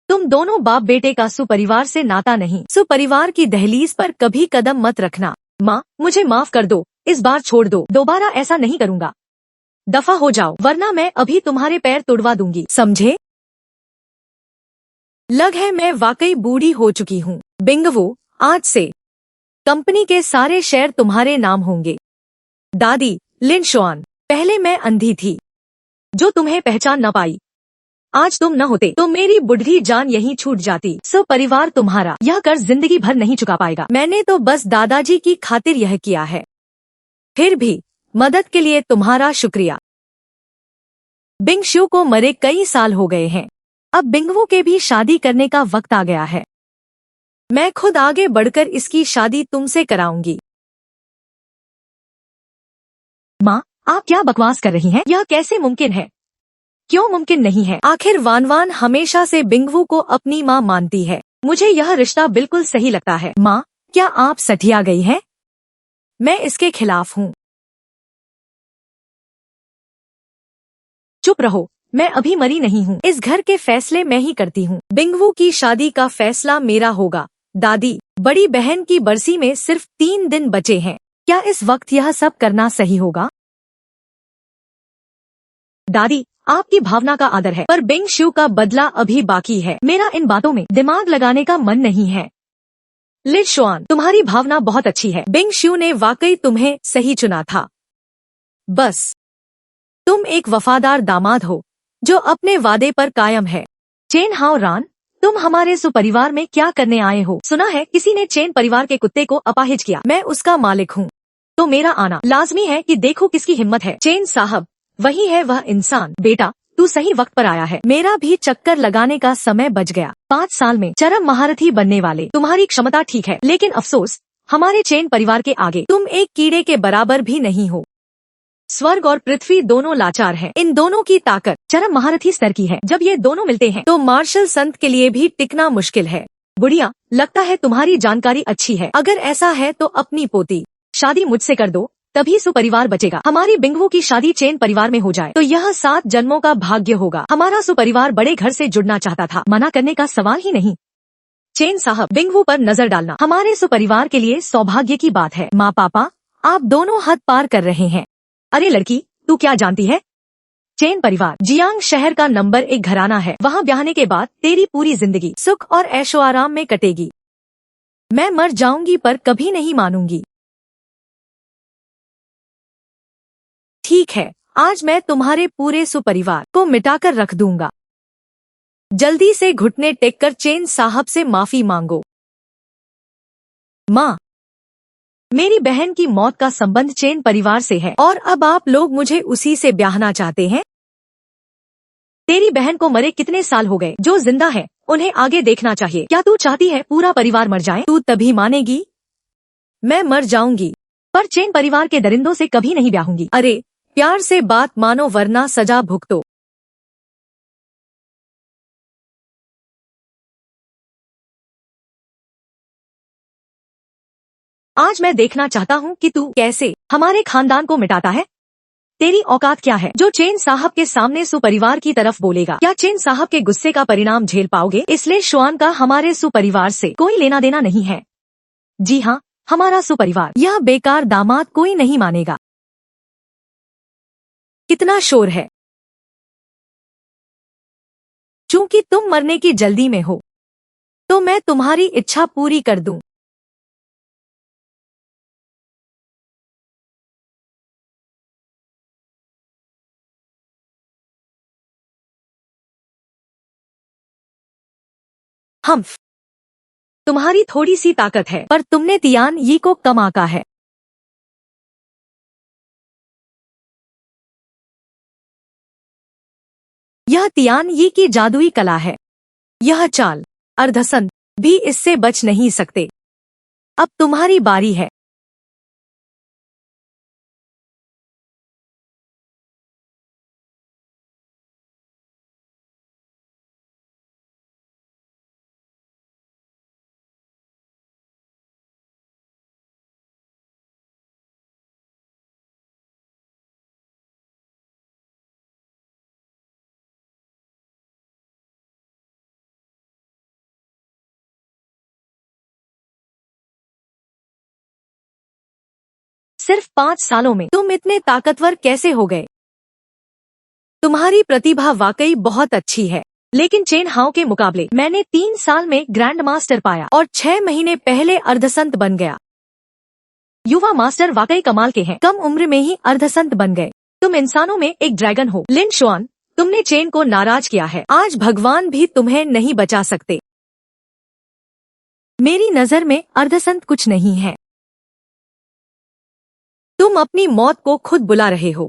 A: तुम दोनों बाप बेटे का सुपरिवार से नाता नहीं। सुपरिवार की दहलीज पर कभी कदम मत रखना। माँ, मुझे माफ कर दो, इस बार छोड़ दो, दोबारा ऐसा नहीं करूँगा। दफा हो जाओ, वरना मैं अभी तुम्हारे पैर तुड़वा दूंगी, समझे? लग है मैं वाकई बूढ़ी हो चुकी हूँ। बिंगवू, आज से कंपनी के सारे शेयर तुम्हारे नाम होंगे। दादी, लिन शुआन, पहले मैं अंधी थी जो तुम्हें पहचान न पाई। आज तुम न होते तो मेरी बुढ़ी जान यहीं छूट जाती। परिवार तुम्हारा यह कर्ज जिंदगी भर नहीं चुका पाएगा। मैंने तो बस दादाजी की खातिर यह किया है। फिर भी मदद के लिए तुम्हारा शुक्रिया। बिंग शू को मरे कई साल हो गए हैं, अब बिंगवू के भी शादी करने का वक्त आ गया है। मैं खुद आगे बढ़कर इसकी शादी तुमसे कराऊंगी। माँ, आप क्या बकवास कर रही हैं? यह कैसे मुमकिन है? क्यों मुमकिन नहीं है? आखिर वानवान हमेशा से बिंगवू को अपनी माँ मानती है। मुझे यह रिश्ता बिल्कुल सही लगता है। माँ, क्या आप सठिया गई हैं? मैं इसके खिलाफ हूँ। चुप रहो, मैं अभी मरी नहीं हूँ। इस घर के फैसले मैं ही करती हूँ। बिंगवू की शादी का फैसला मेरा होगा। दादी, बड़ी बहन की बरसी में सिर्फ 3 दिन बचे हैं, क्या इस वक्त यह सब करना सही होगा? दादी, आपकी भावना का आदर है, पर बिंग शू का बदला अभी बाकी है। मेरा इन बातों में दिमाग लगाने का मन नहीं है। लिन शुआन, तुम्हारी भावना बहुत अच्छी है। बिंग शू ने वाकई तुम्हें सही चुना था। बस तुम एक वफादार दामाद हो जो अपने वादे पर कायम है। चेन हाओ रान, तुम हमारे सुपरिवार में क्या करने आए हो? सुना है किसी ने चेन परिवार के कुत्ते को अपाहिज किया। मैं उसका मालिक हूँ, तो मेरा आना लाजमी है कि देखो किसकी हिम्मत है। चेन साहब, वही है वह इंसान। बेटा, तू सही वक्त पर आया है। मेरा भी चक्कर लगाने का समय बच गया। 5 साल में चरम महारथी बनने वाले तुम्हारी क्षमता ठीक है, लेकिन अफसोस हमारे चेन परिवार के आगे तुम एक कीड़े के बराबर भी नहीं हो। स्वर्ग और पृथ्वी दोनों लाचार हैं। इन दोनों की ताकत चरम महारथी स्तर की है। जब ये दोनों मिलते हैं तो मार्शल संत के लिए भी टिकना मुश्किल है। बुढ़िया, लगता है तुम्हारी जानकारी अच्छी है। अगर ऐसा है तो अपनी पोती शादी मुझसे कर दो, तभी सुपरिवार बचेगा। हमारी बिंगवू की शादी चेन परिवार में हो जाए तो यह 7 जन्मों का भाग्य होगा। हमारा सुपरिवार बड़े घर से जुड़ना चाहता था, मना करने का सवाल ही नहीं। चेन साहब, बिंगवू पर नजर डालना हमारे सुपरिवार के लिए सौभाग्य की बात है। माँ पापा, आप दोनों हद पार कर रहे हैं। अरे लड़की, तू क्या जानती है? चेन परिवार जियांग शहर का नंबर 1 घराना है। वहाँ ब्याहने के बाद तेरी पूरी जिंदगी सुख और ऐशो आराम में कटेगी। मैं मर जाऊंगी पर कभी नहीं मानूंगी। ठीक है, आज मैं तुम्हारे पूरे सुपरिवार को मिटाकर रख दूंगा। जल्दी से घुटने टेककर चेन साहब से माफी मांगो। माँ, मेरी बहन की मौत का संबंध चेन परिवार से है और अब आप लोग मुझे उसी से ब्याहना चाहते हैं। तेरी बहन को मरे कितने साल हो गए, जो जिंदा है उन्हें आगे देखना चाहिए। क्या तू चाहती है पूरा परिवार मर जाए? तू तभी मानेगी। मैं मर जाऊंगी पर चेन परिवार के दरिंदों से कभी नहीं ब्याहूंगी। अरे प्यार से बात मानो वरना सजा भुगतो। आज मैं देखना चाहता हूँ कि तू कैसे हमारे खानदान को मिटाता है। तेरी औकात क्या है जो चेन साहब के सामने सुपरिवार की तरफ बोलेगा? क्या चेन साहब के गुस्से का परिणाम झेल पाओगे? इसलिए श्वान का हमारे सुपरिवार से कोई लेना देना नहीं है। जी हाँ, हमारा सुपरिवार यह बेकार दामाद कोई नहीं मानेगा। कितना शोर है। चूंकि तुम मरने की जल्दी में हो तो मैं तुम्हारी इच्छा पूरी कर दूं। हम्फ, तुम्हारी थोड़ी सी ताकत है पर तुमने तियान यी को कम आंका है। यह तियान यी की जादुई कला है। यह चाल अर्धसंत भी इससे बच नहीं सकते। अब तुम्हारी बारी है। सिर्फ 5 सालों में तुम इतने ताकतवर कैसे हो गए? तुम्हारी प्रतिभा वाकई बहुत अच्छी है, लेकिन चेन हाउ के मुकाबले मैंने 3 साल में ग्रैंड मास्टर पाया और 6 महीने पहले अर्धसंत बन गया। युवा मास्टर वाकई कमाल के हैं, कम उम्र में ही अर्धसंत बन गए। तुम इंसानों में एक ड्रैगन हो। लिन शुआन, तुमने चेन को नाराज किया है। आज भगवान भी तुम्हें नहीं बचा सकते। मेरी नजर में अर्धसंत कुछ नहीं है। तुम अपनी मौत को खुद बुला रहे हो।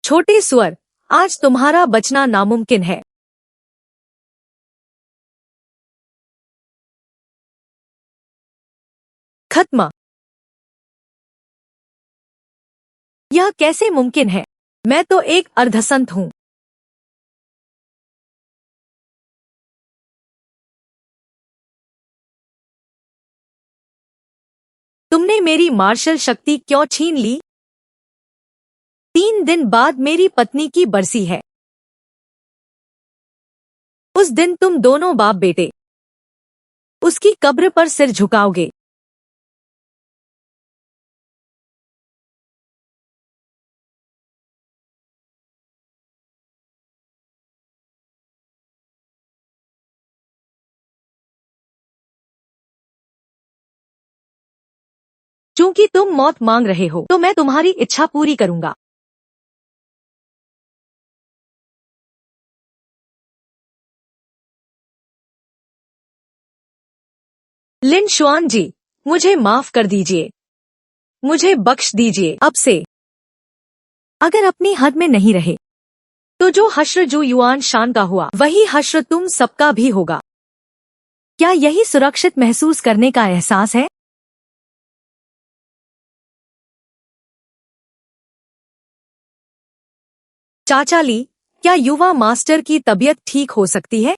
A: छोटे सुअर, आज तुम्हारा बचना नामुमकिन है। खत्म। यह कैसे मुमकिन है? मैं तो एक अर्धसंत हूँ। तुमने मेरी मार्शल शक्ति क्यों छीन ली? 3 दिन बाद मेरी पत्नी की बरसी है। उस दिन तुम दोनों बाप बेटे उसकी कब्र पर सिर झुकाओगे। चूंकि तुम मौत मांग रहे हो तो मैं तुम्हारी इच्छा पूरी करूंगा। लिन शुआन जी, मुझे माफ कर दीजिए। मुझे बख्श दीजिए। अब से अगर अपनी हद में नहीं रहे तो जो हश्र जो युआन शान का हुआ वही हश्र तुम सबका भी होगा। क्या यही सुरक्षित महसूस करने का एहसास है? चाचा ली, क्या युवा मास्टर की तबीयत ठीक हो सकती है?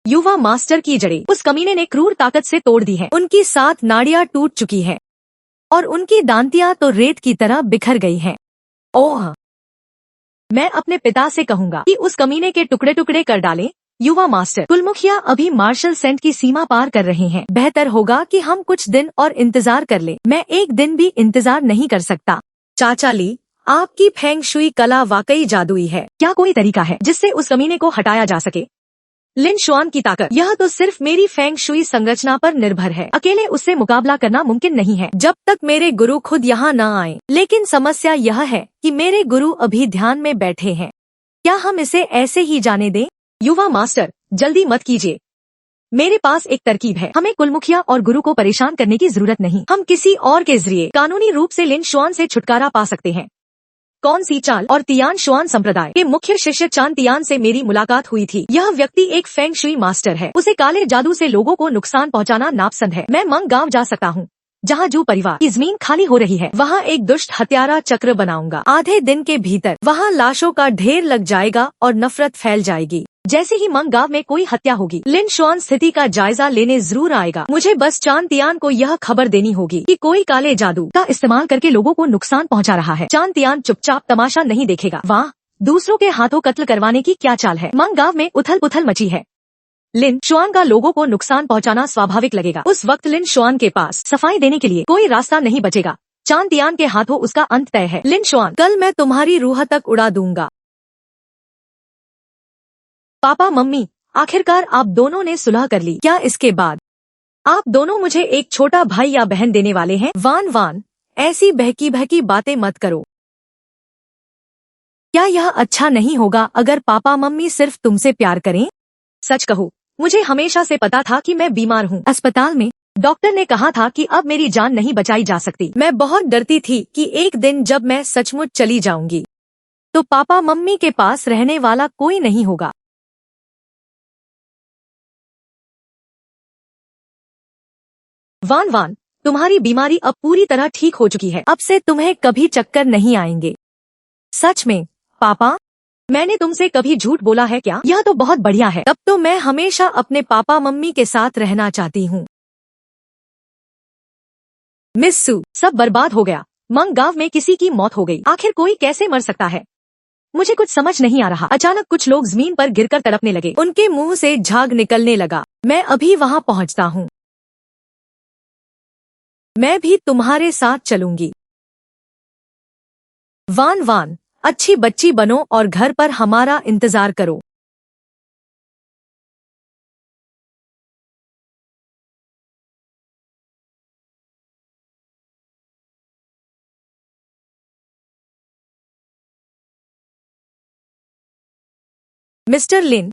A: युवा मास्टर की जड़ें उस कमीने ने क्रूर ताकत से तोड़ दी है। उनकी 7 नाड़ियां टूट चुकी है और उनकी दांतियां तो रेत की तरह बिखर गई हैं। ओह! मैं अपने पिता से कहूंगा कि उस कमीने के टुकड़े टुकड़े कर डालें। युवा मास्टर कुलमुखिया अभी मार्शल सेंट की सीमा पार कर रहे हैं। बेहतर होगा कि हम कुछ दिन और इंतजार कर लें। मैं एक दिन भी इंतजार नहीं कर सकता। चाचा ली, आपकी फेंग शुई कला वाकई जादुई है। क्या कोई तरीका है जिससे उस कमीने को हटाया जा सके? लिन शुआन की ताकत, यह तो सिर्फ मेरी फेंग शुई संरचना पर निर्भर है। अकेले उससे मुकाबला करना मुमकिन नहीं है जब तक मेरे गुरु खुद यहाँ न आए। लेकिन समस्या यह है कि मेरे गुरु अभी ध्यान में बैठे हैं। क्या हम इसे ऐसे ही जाने दें? युवा मास्टर, जल्दी मत कीजिए। मेरे पास एक तरकीब है। हमें कुलमुखिया और गुरु को परेशान करने की जरूरत नहीं। हम किसी और के जरिए कानूनी रूप से लिन शुआन से छुटकारा पा सकते हैं। कौन सी चाल? और तियान शुआन संप्रदाय के मुख्य शिष्य चान तियान से मेरी मुलाकात हुई थी। यह व्यक्ति एक फेंग शुई मास्टर है। उसे काले जादू से लोगों को नुकसान पहुंचाना नापसंद है। मैं मंग गांव जा सकता हूँ, जहाँ जू परिवार की जमीन खाली हो रही है। वहाँ एक दुष्ट हत्यारा चक्र बनाऊंगा। आधे दिन के भीतर वहाँ लाशों का ढेर लग जाएगा और नफरत फैल जाएगी। जैसे ही मंग गांव में कोई हत्या होगी, लिन शुआन स्थिति का जायजा लेने जरूर आएगा। मुझे बस चान तियान को यह खबर देनी होगी कि कोई काले जादू का इस्तेमाल करके लोगों को नुकसान पहुंचा रहा है। चान तियान चुपचाप तमाशा नहीं देखेगा। वाह, दूसरों के हाथों कत्ल करवाने की क्या चाल है। मंग गांव में उथल पुथल मची है। लिन शुआन का लोगों को नुकसान पहुंचाना स्वाभाविक लगेगा। उस वक्त लिन शुआन के पास सफाई देने के लिए कोई रास्ता नहीं बचेगा। चान तियान के हाथों उसका अंत तय है। लिन शुआन, कल मैं तुम्हारी रूह तक उड़ा दूंगा। पापा मम्मी, आखिरकार आप दोनों ने सुलह कर ली क्या? इसके बाद आप दोनों मुझे एक छोटा भाई या बहन देने वाले हैं? वान वान, ऐसी बहकी बहकी बातें मत करो। क्या यह अच्छा नहीं होगा अगर पापा मम्मी सिर्फ तुमसे प्यार करें? सच कहो, मुझे हमेशा से पता था कि मैं बीमार हूँ। अस्पताल में डॉक्टर ने कहा था कि अब मेरी जान नहीं बचाई जा सकती। मैं बहुत डरती थी कि एक दिन जब मैं सचमुच चली जाऊंगी तो पापा मम्मी के पास रहने वाला कोई नहीं होगा। वान वान, तुम्हारी बीमारी अब पूरी तरह ठीक हो चुकी है। अब से तुम्हें कभी चक्कर नहीं आएंगे। सच में पापा? मैंने तुमसे कभी झूठ बोला है क्या? यह तो बहुत बढ़िया है। तब तो मैं हमेशा अपने पापा मम्मी के साथ रहना चाहती हूँ। मिस सू, सब बर्बाद हो गया। मंग गांव में किसी की मौत हो गई। आखिर कोई कैसे मर सकता है? मुझे कुछ समझ नहीं आ रहा। अचानक कुछ लोग जमीन पर गिरकर तड़पने लगे। उनके मुंह से झाग निकलने लगा। मैं अभी वहाँ पहुँचता हूँ। मैं भी तुम्हारे साथ चलूंगी। वान वान, अच्छी बच्ची बनो और घर पर हमारा इंतजार करो। मिस्टर लिन,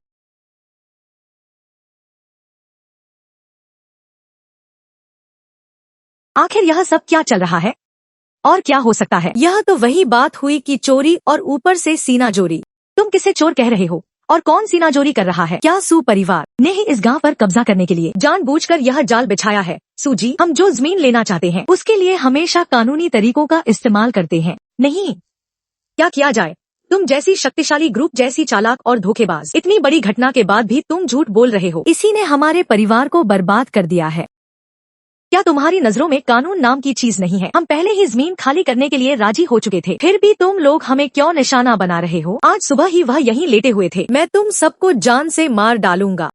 A: आखिर यह सब क्या चल रहा है? और क्या हो सकता है? यह तो वही बात हुई कि चोरी और ऊपर से सीना जोरी। तुम किसे चोर कह रहे हो? और कौन सीना जोरी कर रहा है? क्या सू परिवार ने ही इस गांव पर कब्जा करने के लिए जानबूझकर यह जाल बिछाया है? सूजी, हम जो जमीन लेना चाहते हैं उसके लिए हमेशा कानूनी तरीकों का इस्तेमाल करते हैं। नहीं, क्या किया जाए? तुम जैसी शक्तिशाली ग्रुप जैसी चालाक और धोखेबाज, इतनी बड़ी घटना के बाद भी तुम झूठ बोल रहे हो। इसी ने हमारे परिवार को बर्बाद कर दिया है। क्या तुम्हारी नजरों में कानून नाम की चीज नहीं है? हम पहले ही जमीन खाली करने के लिए राजी हो चुके थे, फिर भी तुम लोग हमें क्यों निशाना बना रहे हो? आज सुबह ही वह यहीं लेटे हुए थे। मैं तुम सबको जान से मार डालूंगा।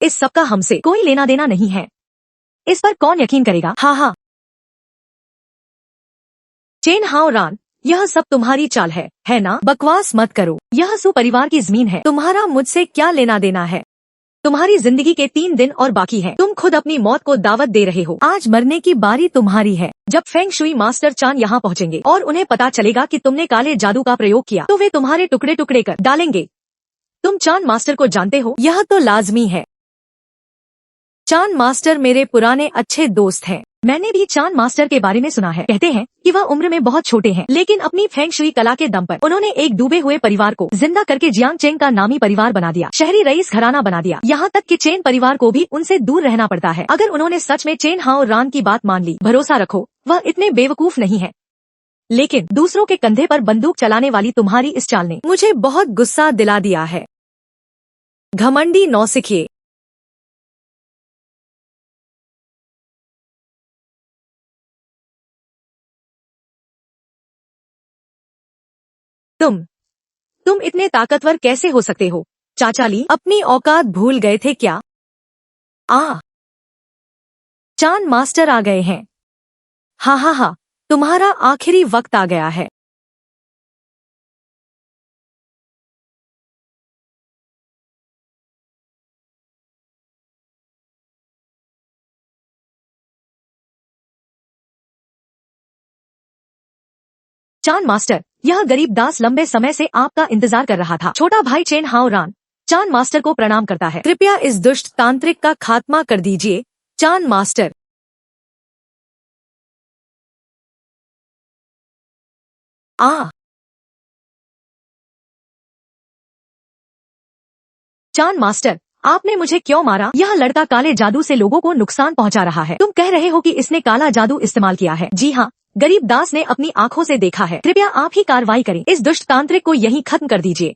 A: इस सब का हमसे कोई लेना देना नहीं है। इस पर कौन यकीन करेगा? हाँ हाँ, चेन हाओ रान, यह सब तुम्हारी चाल है ना? बकवास मत करो। यह सु परिवार की जमीन है। तुम्हारा मुझसे क्या लेना देना है? तुम्हारी जिंदगी के 3 दिन और बाकी हैं। तुम खुद अपनी मौत को दावत दे रहे हो। आज मरने की बारी तुम्हारी है। जब फेंग शुई मास्टर चान यहाँ पहुँचेंगे और उन्हें पता चलेगा कि तुमने काले जादू का प्रयोग किया तो वे तुम्हारे टुकड़े टुकड़े कर डालेंगे। तुम चान मास्टर को जानते हो? यह तो लाजमी है। चान मास्टर मेरे पुराने अच्छे दोस्त हैं। मैंने भी चान मास्टर के बारे में सुना है। कहते हैं कि वह उम्र में बहुत छोटे हैं, लेकिन अपनी फेंग शुई कला के दम पर उन्होंने एक डूबे हुए परिवार को जिंदा करके जियांग चेंग का नामी परिवार बना दिया, शहरी रईस घराना बना दिया। यहाँ तक कि चेन परिवार को भी उनसे दूर रहना पड़ता है। अगर उन्होंने सच में चेन हाओ रान की बात मान ली, भरोसा रखो वह इतने बेवकूफ नहीं है। लेकिन दूसरों के कंधे पर बंदूक चलाने वाली तुम्हारी इस चाल ने मुझे बहुत गुस्सा दिला दिया है। घमंडी नौसिखिए। तुम इतने ताकतवर कैसे हो सकते हो? चाचा ली, अपनी औकात भूल गए थे क्या? चान मास्टर आ गए हैं। हाँ हाँ हाँ, तुम्हारा आखिरी वक्त आ गया है। चान मास्टर, यह गरीब दास लंबे समय से आपका इंतजार कर रहा था। छोटा भाई चेन हाओ रान चान मास्टर को प्रणाम करता है। कृपया इस दुष्ट तांत्रिक का खात्मा कर दीजिए, चान मास्टर। चान मास्टर, आपने मुझे क्यों मारा? यह लड़का काले जादू से लोगों को नुकसान पहुंचा रहा है। तुम कह रहे हो कि इसने काला जादू इस्तेमाल किया है? जी हाँ, गरीब दास ने अपनी आंखों से देखा है। कृपया आप ही कार्रवाई करें, इस दुष्ट तांत्रिक को यहीं खत्म कर दीजिए।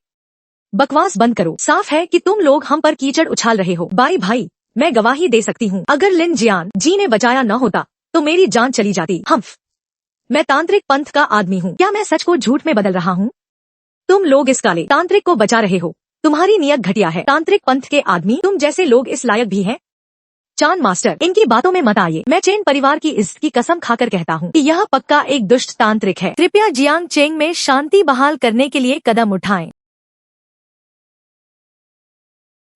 A: बकवास बंद करो, साफ है कि तुम लोग हम पर कीचड़ उछाल रहे हो। भाई, मैं गवाही दे सकती हूँ, अगर लिन जियान जी ने बचाया न होता तो मेरी जान चली जाती। मैं तांत्रिक पंथ का आदमी हूँ, क्या मैं सच को झूठ में बदल रहा हूँ? तुम लोग इस काले तांत्रिक को बचा रहे हो, तुम्हारी नियत घटिया है। तांत्रिक पंथ के आदमी, तुम जैसे लोग इस लायक भी हैं? चांद मास्टर, इनकी बातों में मत आइए। मैं चेन परिवार की इज्जत की कसम खाकर कहता हूँ कि यह पक्का एक दुष्ट तांत्रिक है। कृपया जियांग चेंग में शांति बहाल करने के लिए कदम उठाएं।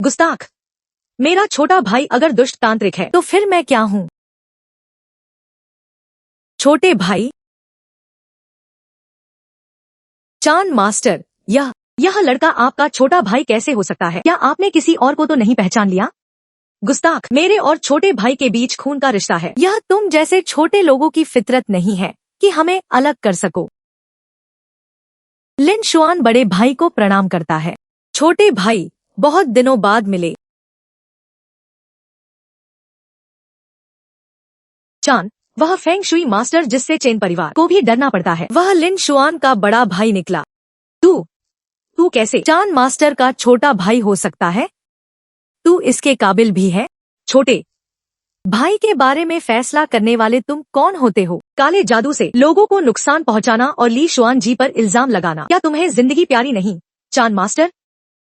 A: गुस्ताख, मेरा छोटा भाई अगर दुष्ट तांत्रिक है तो फिर मैं क्या हूँ? छोटे भाई? चांद मास्टर, यह लड़का आपका छोटा भाई कैसे हो सकता है? क्या आपने किसी और को तो नहीं पहचान लिया? गुस्ताख, मेरे और छोटे भाई के बीच खून का रिश्ता है। यह तुम जैसे छोटे लोगों की फितरत नहीं है कि हमें अलग कर सको। लिन शुआन बड़े भाई को प्रणाम करता है। छोटे भाई, बहुत दिनों बाद मिले। चांद, वह फेंग शुई मास्टर जिससे चेन परिवार को भी डरना पड़ता है, वह लिन शुआन का बड़ा भाई निकला। तू कैसे चांद मास्टर का छोटा भाई हो सकता है? तू इसके काबिल भी है? छोटे भाई के बारे में फैसला करने वाले तुम कौन होते हो? काले जादू से लोगों को नुकसान पहुंचाना और ली शुआन जी पर इल्जाम लगाना, क्या तुम्हें जिंदगी प्यारी नहीं? चांद मास्टर,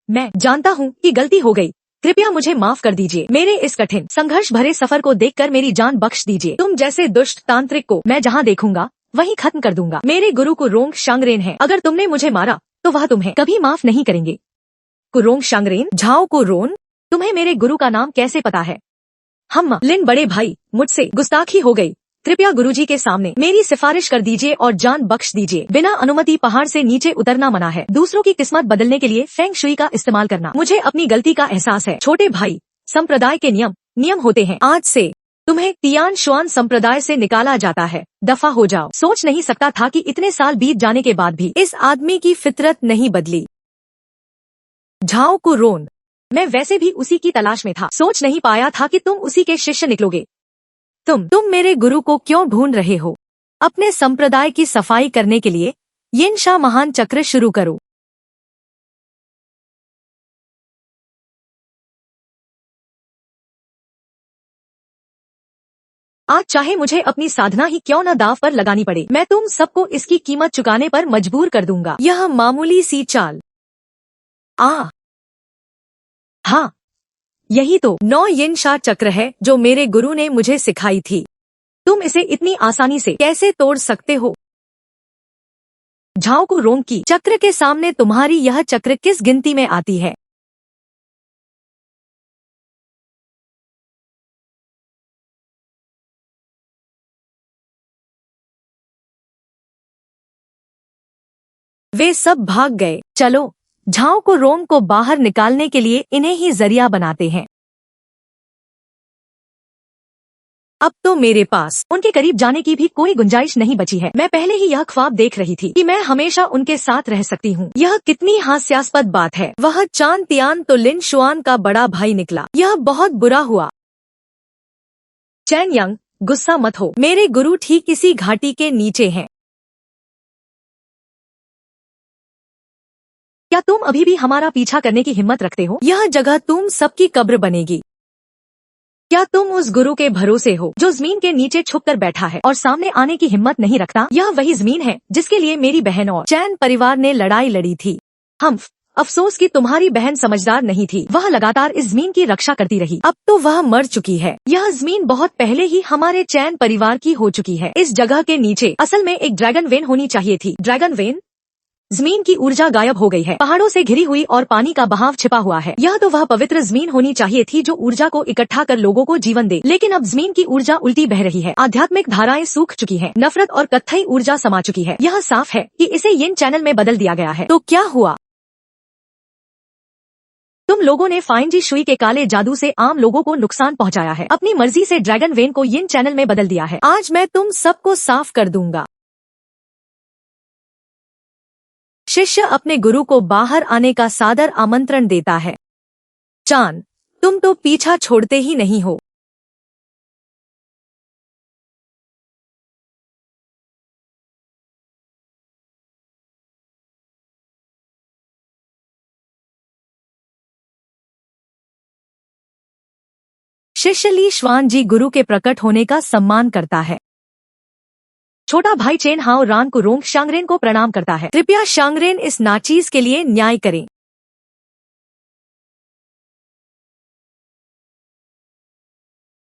A: मैं जानता हूँ कि गलती हो गई, कृपया मुझे माफ कर दीजिए। मेरे इस कठिन संघर्ष भरे सफर को देखकर मेरी जान बख्श दीजिए। तुम जैसे दुष्ट तांत्रिक को मैं जहाँ देखूंगा वहीं खत्म कर दूंगा। मेरे गुरु कुरोंग शांगरेन है, अगर तुमने मुझे मारा तो वह तुम्हें कभी माफ नहीं करेंगे। कुरोंग शांगरेन, झाओ कुरोन, तुम्हें मेरे गुरु का नाम कैसे पता है? लिन बड़े भाई, मुझसे गुस्ताखी हो गई, कृपया गुरुजी के सामने मेरी सिफारिश कर दीजिए और जान बख्श दीजिए। बिना अनुमति पहाड़ से नीचे उतरना मना है। दूसरों की किस्मत बदलने के लिए फेंग शुई का इस्तेमाल करना। मुझे अपनी गलती का एहसास है। छोटे भाई, संप्रदाय के नियम होते हैं। आज से तुम्हें तियान शुआन संप्रदाय से निकाला जाता है। दफा हो जाओ। सोच नहीं सकता था कि इतने साल बीत जाने के बाद भी इस आदमी की फितरत नहीं बदली। झाओ कुरोन, मैं वैसे भी उसी की तलाश में था, सोच नहीं पाया था कि तुम उसी के शिष्य निकलोगे। तुम मेरे गुरु को क्यों ढूंढ रहे हो? अपने संप्रदाय की सफाई करने के लिए यिन शा महान चक्र शुरू करो। आज चाहे मुझे अपनी साधना ही क्यों न दाव पर लगानी पड़े, मैं तुम सबको इसकी कीमत चुकाने पर मजबूर कर दूंगा। यह मामूली सी चाल। हाँ, यही तो 9 यिन शा चक्र है जो मेरे गुरु ने मुझे सिखाई थी। तुम इसे इतनी आसानी से कैसे तोड़ सकते हो? झाओ को रोंग की चक्र के सामने तुम्हारी यह चक्र किस गिनती में आती है? वे सब भाग गए। चलो, झाओ को रोंग को बाहर निकालने के लिए इन्हें ही जरिया बनाते हैं। अब तो मेरे पास उनके करीब जाने की भी कोई गुंजाइश नहीं बची है। मैं पहले ही यह ख्वाब देख रही थी कि मैं हमेशा उनके साथ रह सकती हूँ। यह कितनी हास्यास्पद बात है। वह चान तियान तो लिन शुआन का बड़ा भाई निकला। यह बहुत बुरा हुआ। चैन यंग, गुस्सा मत हो, मेरे गुरु ठीक इसी घाटी के नीचे हैं। क्या तुम अभी भी हमारा पीछा करने की हिम्मत रखते हो? यह जगह तुम सबकी कब्र बनेगी। क्या तुम उस गुरु के भरोसे हो जो जमीन के नीचे छुप कर बैठा है और सामने आने की हिम्मत नहीं रखता? यह वही जमीन है जिसके लिए मेरी बहन और चैन परिवार ने लड़ाई लड़ी थी। अफसोस कि तुम्हारी बहन समझदार नहीं थी, वह लगातार इस जमीन की रक्षा करती रही। अब तो वह मर चुकी है। यह जमीन बहुत पहले ही हमारे चैन परिवार की हो चुकी है। इस जगह के नीचे असल में एक ड्रैगन वेन होनी चाहिए थी। Dragon when? जमीन की ऊर्जा गायब हो गई है, पहाड़ों से घिरी हुई और पानी का बहाव छिपा हुआ है। यह तो वह पवित्र जमीन होनी चाहिए थी जो ऊर्जा को इकट्ठा कर लोगों को जीवन दे, लेकिन अब जमीन की ऊर्जा उल्टी बह रही है। आध्यात्मिक धाराएं सूख चुकी हैं, नफरत और कत्थई ऊर्जा समा चुकी है। यह साफ है कि इसे यिन चैनल में बदल दिया गया है। तो क्या हुआ? तुम लोगों ने फाइनजी शुई के काले जादू से आम लोगों को नुकसान पहुंचाया है। अपनी मर्जी से ड्रैगन वेन को यिन चैनल में बदल दिया है। आज मैं तुम सबको साफ कर दूंगा। शिष्य अपने गुरु को बाहर आने का सादर आमंत्रण देता है। चान, तुम तो पीछा छोड़ते ही नहीं हो। शिष्य ली श्वान जी गुरु के प्रकट होने का सम्मान करता है। छोटा भाई चेन हाओ रान कुरोंग शांगरेन को प्रणाम करता है। कृपया शांगरेन इस नाचीज के लिए न्याय करें।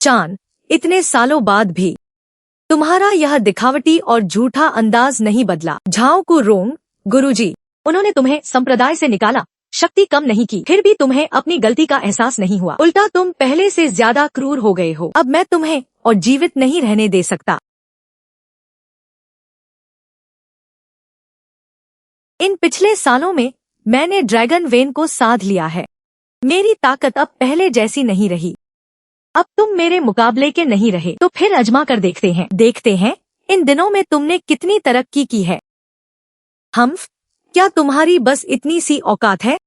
A: चान, इतने सालों बाद भी तुम्हारा यह दिखावटी और झूठा अंदाज नहीं बदला। झाओ कुरोंग, गुरुजी, उन्होंने तुम्हें संप्रदाय से निकाला, शक्ति कम नहीं की, फिर भी तुम्हें अपनी गलती का एहसास नहीं हुआ। उल्टा तुम पहले से ज्यादा क्रूर हो गए हो। अब मैं तुम्हें और जीवित नहीं रहने दे सकता। इन पिछले सालों में मैंने ड्रैगन वेन को साध लिया है। मेरी ताकत अब पहले जैसी नहीं रही। अब तुम मेरे मुकाबले के नहीं रहे, तो फिर अजमा कर देखते हैं इन दिनों में तुमने कितनी तरक्की की है। हम्फ, क्या तुम्हारी बस इतनी सी औकात है?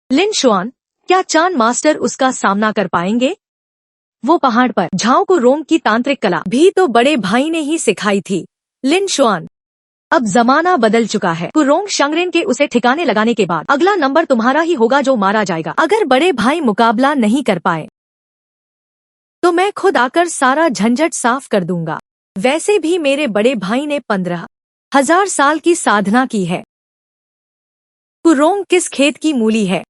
A: लिन शुआन, क्या चांद मास्टर उसका सामना कर पाएंगे? वो पहाड़ पर झाओ को रोम की तांत्रिक कला भी तो बड़े भाई ने ही सिखाई थी। लिन शुआन, अब जमाना बदल चुका है। कुरोंग शांगरेन के उसे ठिकाने लगाने के बाद अगला नंबर तुम्हारा ही होगा जो मारा जाएगा। अगर बड़े भाई मुकाबला नहीं कर पाए तो मैं खुद आकर सारा झंझट साफ कर दूंगा। वैसे भी मेरे बड़े भाई ने 15,000 साल की साधना की है। कुरोंग किस खेत की मूली है?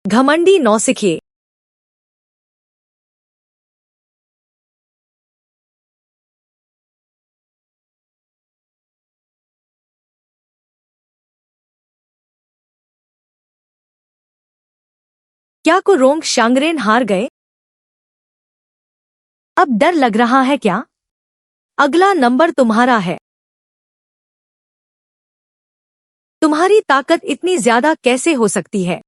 A: घमंडी नौसिखिए। क्या कुरोंग शांगरेन हार गए? अब डर लग रहा है क्या? अगला नंबर तुम्हारा है। तुम्हारी ताकत इतनी ज्यादा कैसे हो सकती है?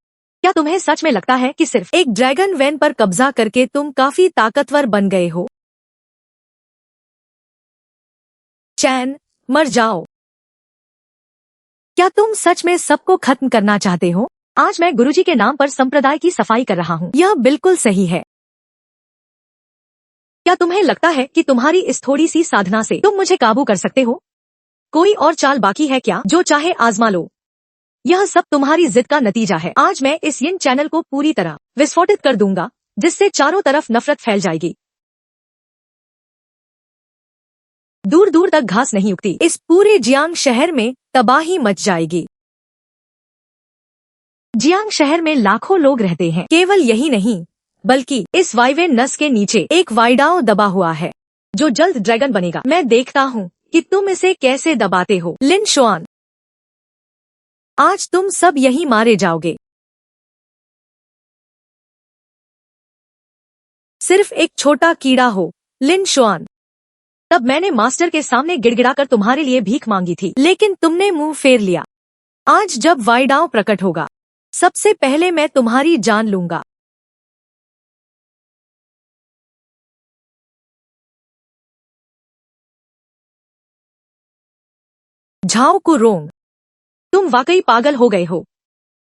A: क्या तुम्हें सच में लगता है कि सिर्फ एक ड्रैगन वेन पर कब्जा करके तुम काफी ताकतवर बन गए हो? चैन, मर जाओ। क्या तुम सच में सबको खत्म करना चाहते हो? आज मैं गुरुजी के नाम पर संप्रदाय की सफाई कर रहा हूँ। यह बिल्कुल सही है। क्या तुम्हें लगता है कि तुम्हारी इस थोड़ी सी साधना से तुम मुझे काबू कर सकते हो? कोई और चाल बाकी है क्या? जो चाहे आजमा लो। यह सब तुम्हारी जिद का नतीजा है। आज मैं इस यिन चैनल को पूरी तरह विस्फोटित कर दूंगा, जिससे चारों तरफ नफरत फैल जाएगी। दूर दूर तक घास नहीं उगती। इस पूरे जियांग शहर में तबाही मच जाएगी। जियांग शहर में लाखों लोग रहते हैं। केवल यही नहीं, बल्कि इस वाइवेन नस के नीचे एक वाइडाओ दबा हुआ है, जो जल्द ड्रैगन बनेगा। मैं देखता हूँ कि तुम इसे कैसे दबाते हो। लिन शुआन, आज तुम सब यही मारे जाओगे। सिर्फ एक छोटा कीड़ा हो, लिन शुआन। तब मैंने मास्टर के सामने गिड़गिड़ाकर तुम्हारे लिए भीख मांगी थी, लेकिन तुमने मुंह फेर लिया। आज जब वाइडाओ प्रकट होगा, सबसे पहले मैं तुम्हारी जान लूंगा। झाओ कुरोंग, तुम वाकई पागल हो गए हो।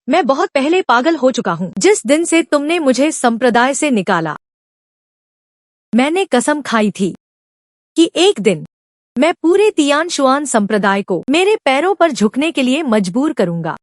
A: मैं बहुत पहले पागल हो चुका हूँ। जिस दिन से तुमने मुझे संप्रदाय से निकाला, मैंने कसम खाई थी कि एक दिन मैं पूरे तियान शुआन संप्रदाय को मेरे पैरों पर झुकने के लिए मजबूर करूंगा।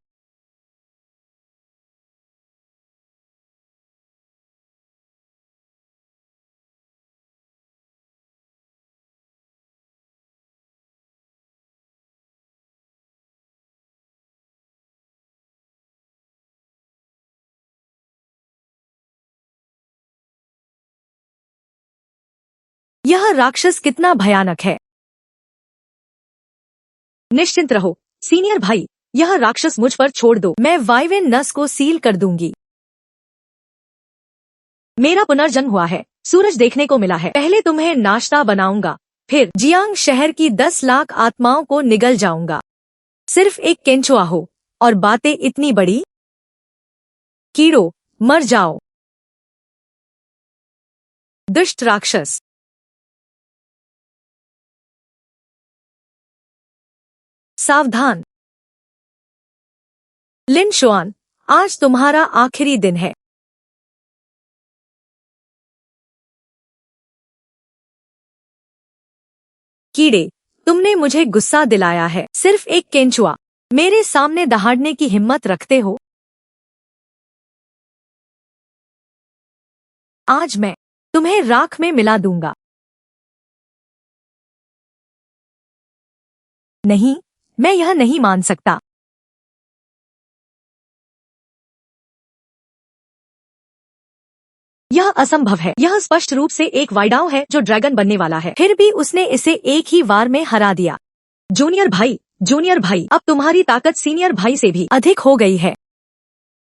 A: यह राक्षस कितना भयानक है। निश्चिंत रहो सीनियर भाई, यह राक्षस मुझ पर छोड़ दो। मैं वाइवेन नस को सील कर दूंगी। मेरा पुनर्जन्म हुआ है, सूरज देखने को मिला है। पहले तुम्हें नाश्ता बनाऊंगा, फिर जियांग शहर की 10 लाख आत्माओं को निगल जाऊंगा। सिर्फ एक केंचुआ हो और बातें इतनी बड़ी। कीड़ो, मर जाओ। दुष्ट राक्षस। सावधान। लिन शुआन, आज तुम्हारा आखिरी दिन है। कीड़े, तुमने मुझे गुस्सा दिलाया है। सिर्फ एक केंचुआ मेरे सामने दहाड़ने की हिम्मत रखते हो? आज मैं तुम्हें राख में मिला दूंगा। नहीं, मैं यह नहीं मान सकता। यह असंभव है। यह स्पष्ट रूप से एक वाइडाओ है जो ड्रैगन बनने वाला है, फिर भी उसने इसे एक ही वार में हरा दिया। जूनियर भाई, अब तुम्हारी ताकत सीनियर भाई से भी अधिक हो गई है।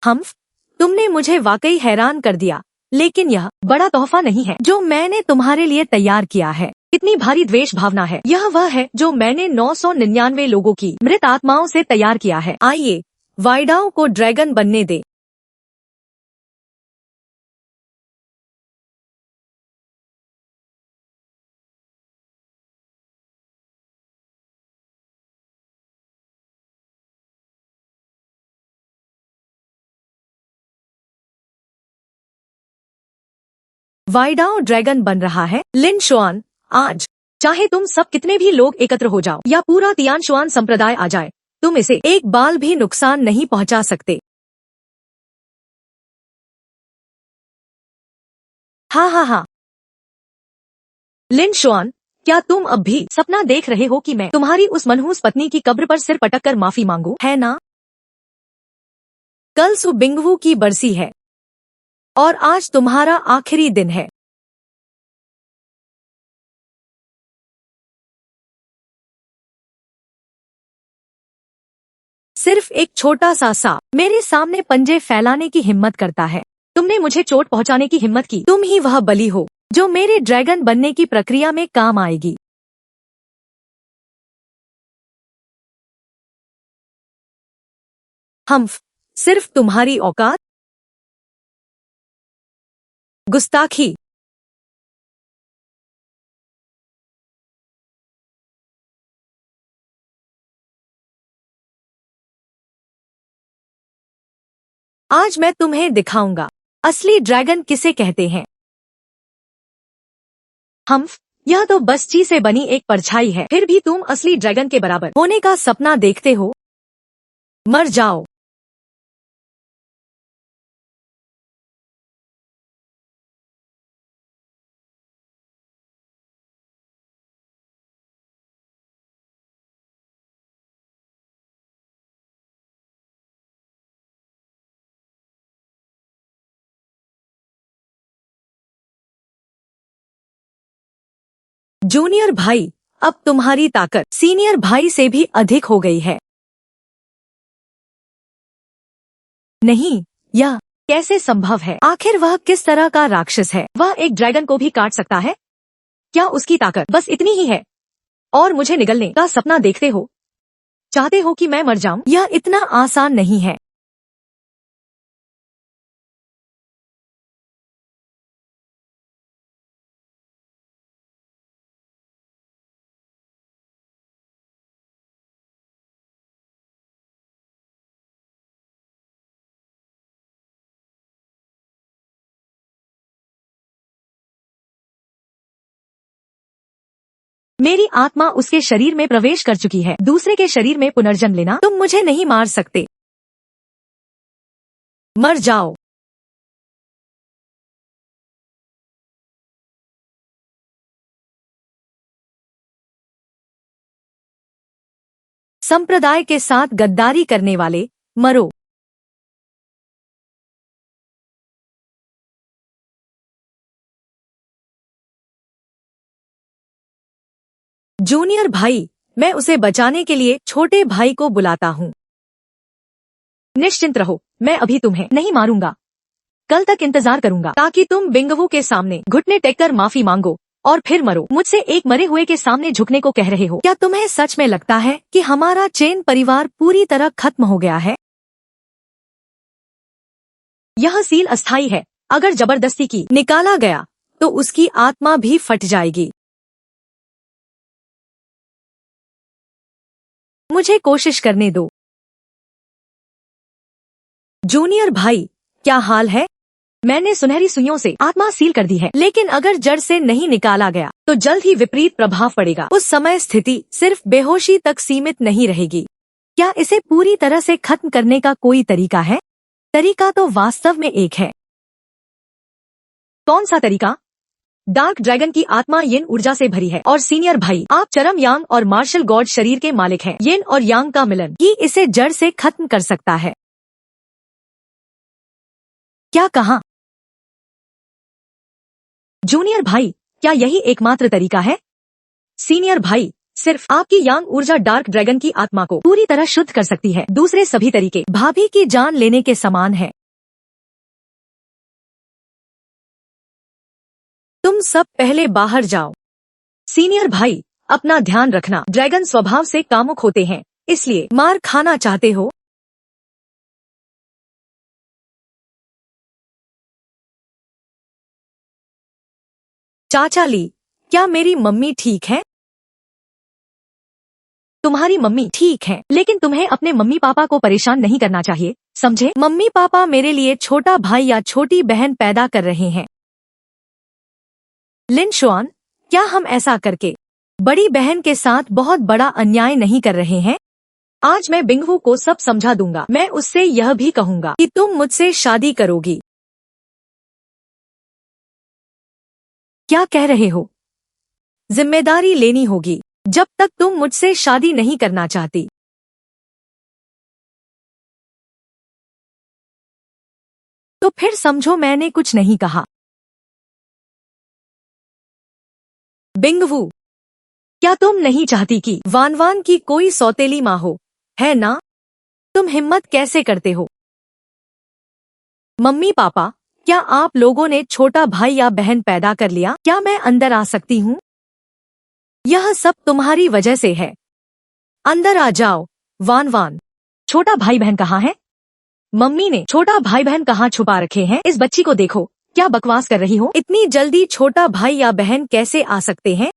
A: हम्फ, तुमने मुझे वाकई हैरान कर दिया, लेकिन यह बड़ा तोहफा नहीं है जो मैंने तुम्हारे लिए तैयार किया है। कितनी भारी द्वेष भावना है। यह वह है जो मैंने 999 लोगों की मृत आत्माओं से तैयार किया है। आइए, वाइडाओ को ड्रैगन बनने दे। वाइडाओ ड्रैगन बन रहा है। लिन शुआन, आज चाहे तुम सब कितने भी लोग एकत्र हो जाओ या पूरा तियान शुआन संप्रदाय आ जाए, तुम इसे एक बाल भी नुकसान नहीं पहुंचा सकते। हाँ हाँ हाँ। लिन शुआन, क्या तुम अब भी सपना देख रहे हो कि मैं तुम्हारी उस मनहूस पत्नी की कब्र पर सिर पटक कर माफी मांगू, है ना? कल सुबिंगवू की बरसी है और आज तुम्हारा आखिरी दिन है। सिर्फ एक छोटा सा सांप मेरे सामने पंजे फैलाने की हिम्मत करता है। तुमने मुझे चोट पहुंचाने की हिम्मत की। तुम ही वह बलि हो जो मेरे ड्रैगन बनने की प्रक्रिया में काम आएगी। हम्फ, सिर्फ तुम्हारी औकात। गुस्ताखी। आज मैं तुम्हें दिखाऊंगा असली ड्रैगन किसे कहते हैं। हम्फ, यह तो बस ची से बनी एक परछाई है, फिर भी तुम असली ड्रैगन के बराबर होने का सपना देखते हो। मर जाओ। जूनियर भाई, अब तुम्हारी ताकत सीनियर भाई से भी अधिक हो गई है। नहीं, यह कैसे संभव है? आखिर वह किस तरह का राक्षस है? वह एक ड्रैगन को भी काट सकता है? क्या उसकी ताकत बस इतनी ही है? और मुझे निगलने का सपना देखते हो? चाहते हो कि मैं मर जाऊं? यह इतना आसान नहीं है। मेरी आत्मा उसके शरीर में प्रवेश कर चुकी है। दूसरे के शरीर में पुनर्जन्म लेना, तुम मुझे नहीं मार सकते। मर जाओ। संप्रदाय के साथ गद्दारी करने वाले, मरो। जूनियर भाई, मैं उसे बचाने के लिए छोटे भाई को बुलाता हूँ। निश्चिंत रहो, मैं अभी तुम्हें नहीं मारूंगा। कल तक इंतजार करूंगा ताकि तुम बिंगवू के सामने घुटने टेक कर माफी मांगो और फिर मरो। मुझसे एक मरे हुए के सामने झुकने को कह रहे हो? क्या तुम्हें सच में लगता है कि हमारा चेन परिवार पूरी तरह खत्म हो गया है? यह सील अस्थाई है। अगर जबरदस्ती की निकाला गया तो उसकी आत्मा भी फट जाएगी। मुझे कोशिश करने दो। जूनियर भाई, क्या हाल है? मैंने सुनहरी सुइयों से आत्मा सील कर दी है, लेकिन अगर जड़ से नहीं निकाला गया तो जल्द ही विपरीत प्रभाव पड़ेगा। उस समय स्थिति सिर्फ बेहोशी तक सीमित नहीं रहेगी। क्या इसे पूरी तरह से खत्म करने का कोई तरीका है? तरीका तो वास्तव में एक है। कौन सा तरीका? डार्क ड्रैगन की आत्मा यिन ऊर्जा से भरी है और सीनियर भाई, आप चरम यांग और मार्शल गॉड शरीर के मालिक हैं। यिन और यांग का मिलन ही इसे जड़ से खत्म कर सकता है। क्या कहा? जूनियर भाई, क्या यही एकमात्र तरीका है? सीनियर भाई, सिर्फ आपकी यांग ऊर्जा डार्क ड्रैगन की आत्मा को पूरी तरह शुद्ध कर सकती है। दूसरे सभी तरीके भाभी की जान लेने के समान है। तुम सब पहले बाहर जाओ। सीनियर भाई, अपना ध्यान रखना। ड्रैगन स्वभाव से कामुक होते हैं, इसलिए मार खाना चाहते हो? चाचा ली, क्या मेरी मम्मी ठीक है? तुम्हारी मम्मी ठीक है, लेकिन तुम्हें अपने मम्मी पापा को परेशान नहीं करना चाहिए, समझे? मम्मी पापा मेरे लिए छोटा भाई या छोटी बहन पैदा कर रहे हैं। लिन शुआन, क्या हम ऐसा करके बड़ी बहन के साथ बहुत बड़ा अन्याय नहीं कर रहे हैं? आज मैं बिंगवू को सब समझा दूंगा। मैं उससे यह भी कहूंगा कि तुम मुझसे शादी करोगी। क्या कह रहे हो? जिम्मेदारी लेनी होगी। जब तक तुम मुझसे शादी नहीं करना चाहती। तो फिर समझो मैंने कुछ नहीं कहा। बिंगवू, क्या तुम नहीं चाहती कि वान वान की कोई सौतेली माँ हो, है ना? तुम हिम्मत कैसे करते हो? मम्मी पापा, क्या आप लोगों ने छोटा भाई या बहन पैदा कर लिया? क्या मैं अंदर आ सकती हूँ? यह सब तुम्हारी वजह से है। अंदर आ जाओ। वान वान, छोटा भाई बहन कहाँ है? मम्मी ने छोटा भाई बहन कहाँ छुपा रखे हैं? इस बच्ची को देखो, क्या बकवास कर रही हो? इतनी जल्दी छोटा भाई या बहन कैसे आ सकते हैं?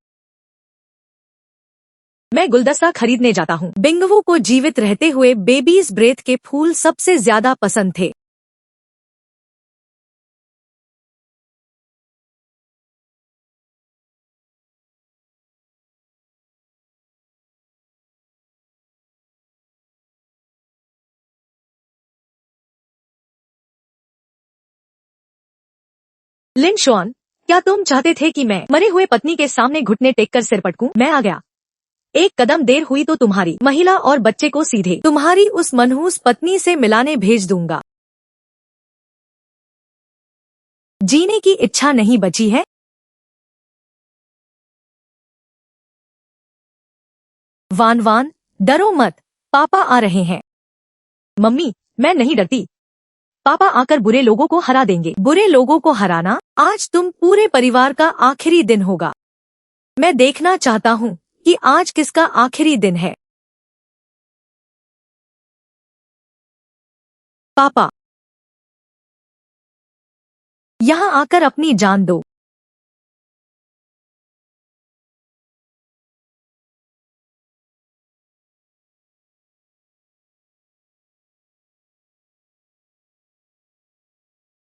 A: मैं गुलदस्ता खरीदने जाता हूँ। बिंगवू को जीवित रहते हुए बेबीज ब्रेथ के फूल सबसे ज्यादा पसंद थे। लिन शुआन, क्या तुम चाहते थे कि मैं मरे हुए पत्नी के सामने घुटने टेककर सिर पटकूं? मैं आ गया। एक कदम देर हुई तो तुम्हारी महिला और बच्चे को सीधे तुम्हारी उस मनहूस पत्नी से मिलाने भेज दूंगा। जीने की इच्छा नहीं बची है? वान वान, डरो मत, पापा आ रहे हैं। मम्मी, मैं नहीं डरती। पापा आकर बुरे लोगों को हरा देंगे। बुरे लोगों को हराना? आज तुम पूरे परिवार का आखिरी दिन होगा। मैं देखना चाहता हूँ कि आज किसका आखिरी दिन है। पापा, यहाँ आकर अपनी जान दो।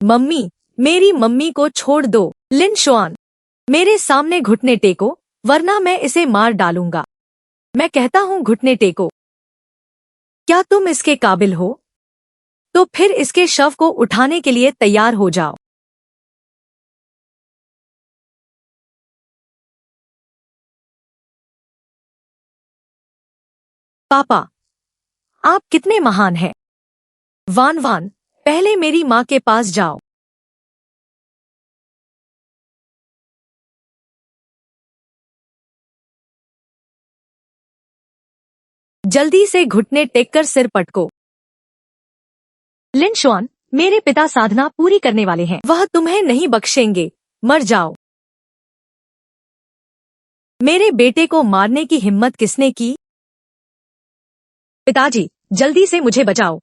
A: मम्मी, मेरी मम्मी को छोड़ दो। लिन शुआन, मेरे सामने घुटने टेको, वरना मैं इसे मार डालूंगा। मैं कहता हूँ घुटने टेको। क्या तुम इसके काबिल हो? तो फिर इसके शव को उठाने के लिए तैयार हो जाओ। पापा, आप कितने महान हैं। वान वान, पहले मेरी माँ के पास जाओ। जल्दी से घुटने टेककर सिर पटको। लिन शुआन, मेरे पिता साधना पूरी करने वाले हैं। वह तुम्हें नहीं बख्शेंगे। मर जाओ। मेरे बेटे को मारने की हिम्मत किसने की? पिताजी, जल्दी से मुझे बचाओ।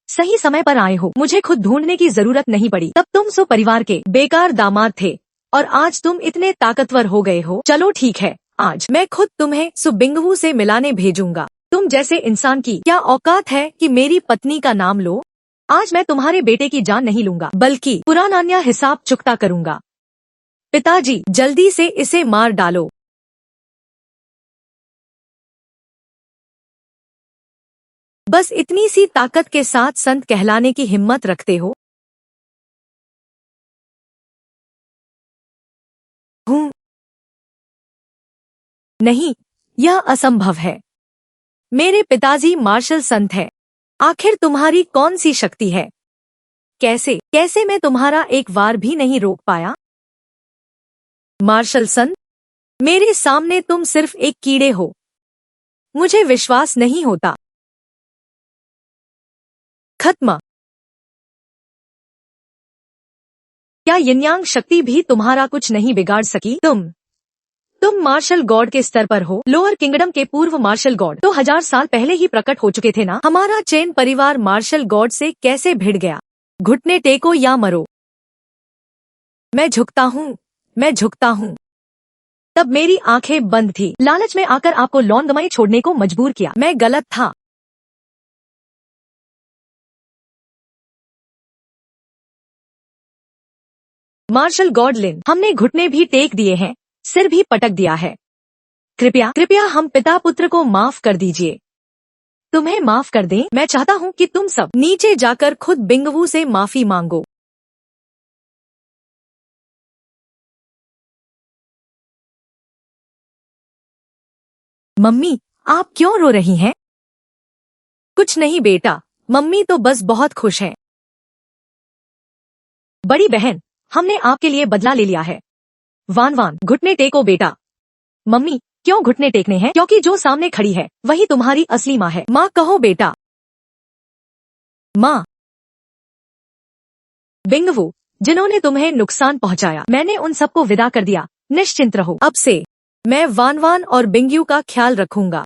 A: सही समय पर आए हो। मुझे खुद ढूंढने की जरूरत नहीं पड़ी। तब तुम सो परिवार के बेकार दामाद थे और आज तुम इतने ताकतवर हो गए हो। चलो ठीक है, आज मैं खुद तुम्हें सुबिंगवू से मिलाने भेजूंगा। तुम जैसे इंसान की क्या औकात है कि मेरी पत्नी का नाम लो? आज मैं तुम्हारे बेटे की जान नहीं लूंगा, बल्कि पुराना हिसाब चुकता करूंगा। पिताजी, जल्दी से इसे मार डालो। बस इतनी सी ताकत के साथ संत कहलाने की हिम्मत रखते हो? हूँ। नहीं, यह असंभव है। मेरे पिताजी मार्शल संत है। आखिर तुम्हारी कौन सी शक्ति है? कैसे कैसे मैं तुम्हारा एक वार भी नहीं रोक पाया? मार्शल संत, मेरे सामने तुम सिर्फ एक कीड़े हो। मुझे विश्वास नहीं होता। खत्म। क्या यिनयांग शक्ति भी तुम्हारा कुछ नहीं बिगाड़ सकी? तुम मार्शल गॉड के स्तर पर हो। लोअर किंगडम के पूर्व मार्शल गॉड तो 1000 साल पहले ही प्रकट हो चुके थे ना। हमारा चेन परिवार मार्शल गॉड से कैसे भिड़ गया? घुटने टेको या मरो। मैं झुकता हूँ, मैं झुकता हूँ। तब मेरी आंखें बंद थी। लालच में आकर आपको लॉन्गमाई छोड़ने को मजबूर किया। मैं गलत था। मार्शल गॉड लिन, हमने घुटने भी टेक दिए हैं, सिर भी पटक दिया है। कृपया कृपया हम पिता पुत्र को माफ कर दीजिए। तुम्हें माफ कर दें? मैं चाहता हूँ कि तुम सब नीचे जाकर खुद बिंगवू से माफी मांगो। मम्मी, आप क्यों रो रही हैं? कुछ नहीं बेटा, मम्मी तो बस बहुत खुश है। बड़ी बहन, हमने आपके लिए बदला ले लिया है। वान वान, घुटने टेको बेटा। मम्मी, क्यों घुटने टेकने हैं? क्योंकि जो सामने खड़ी है वही तुम्हारी असली माँ है। माँ कहो बेटा। माँ। बिंगवू, जिन्होंने तुम्हें नुकसान पहुंचाया, मैंने उन सबको विदा कर दिया। निश्चिंत रहो। अब से मैं वान वान और बिंगयू का ख्याल रखूंगा।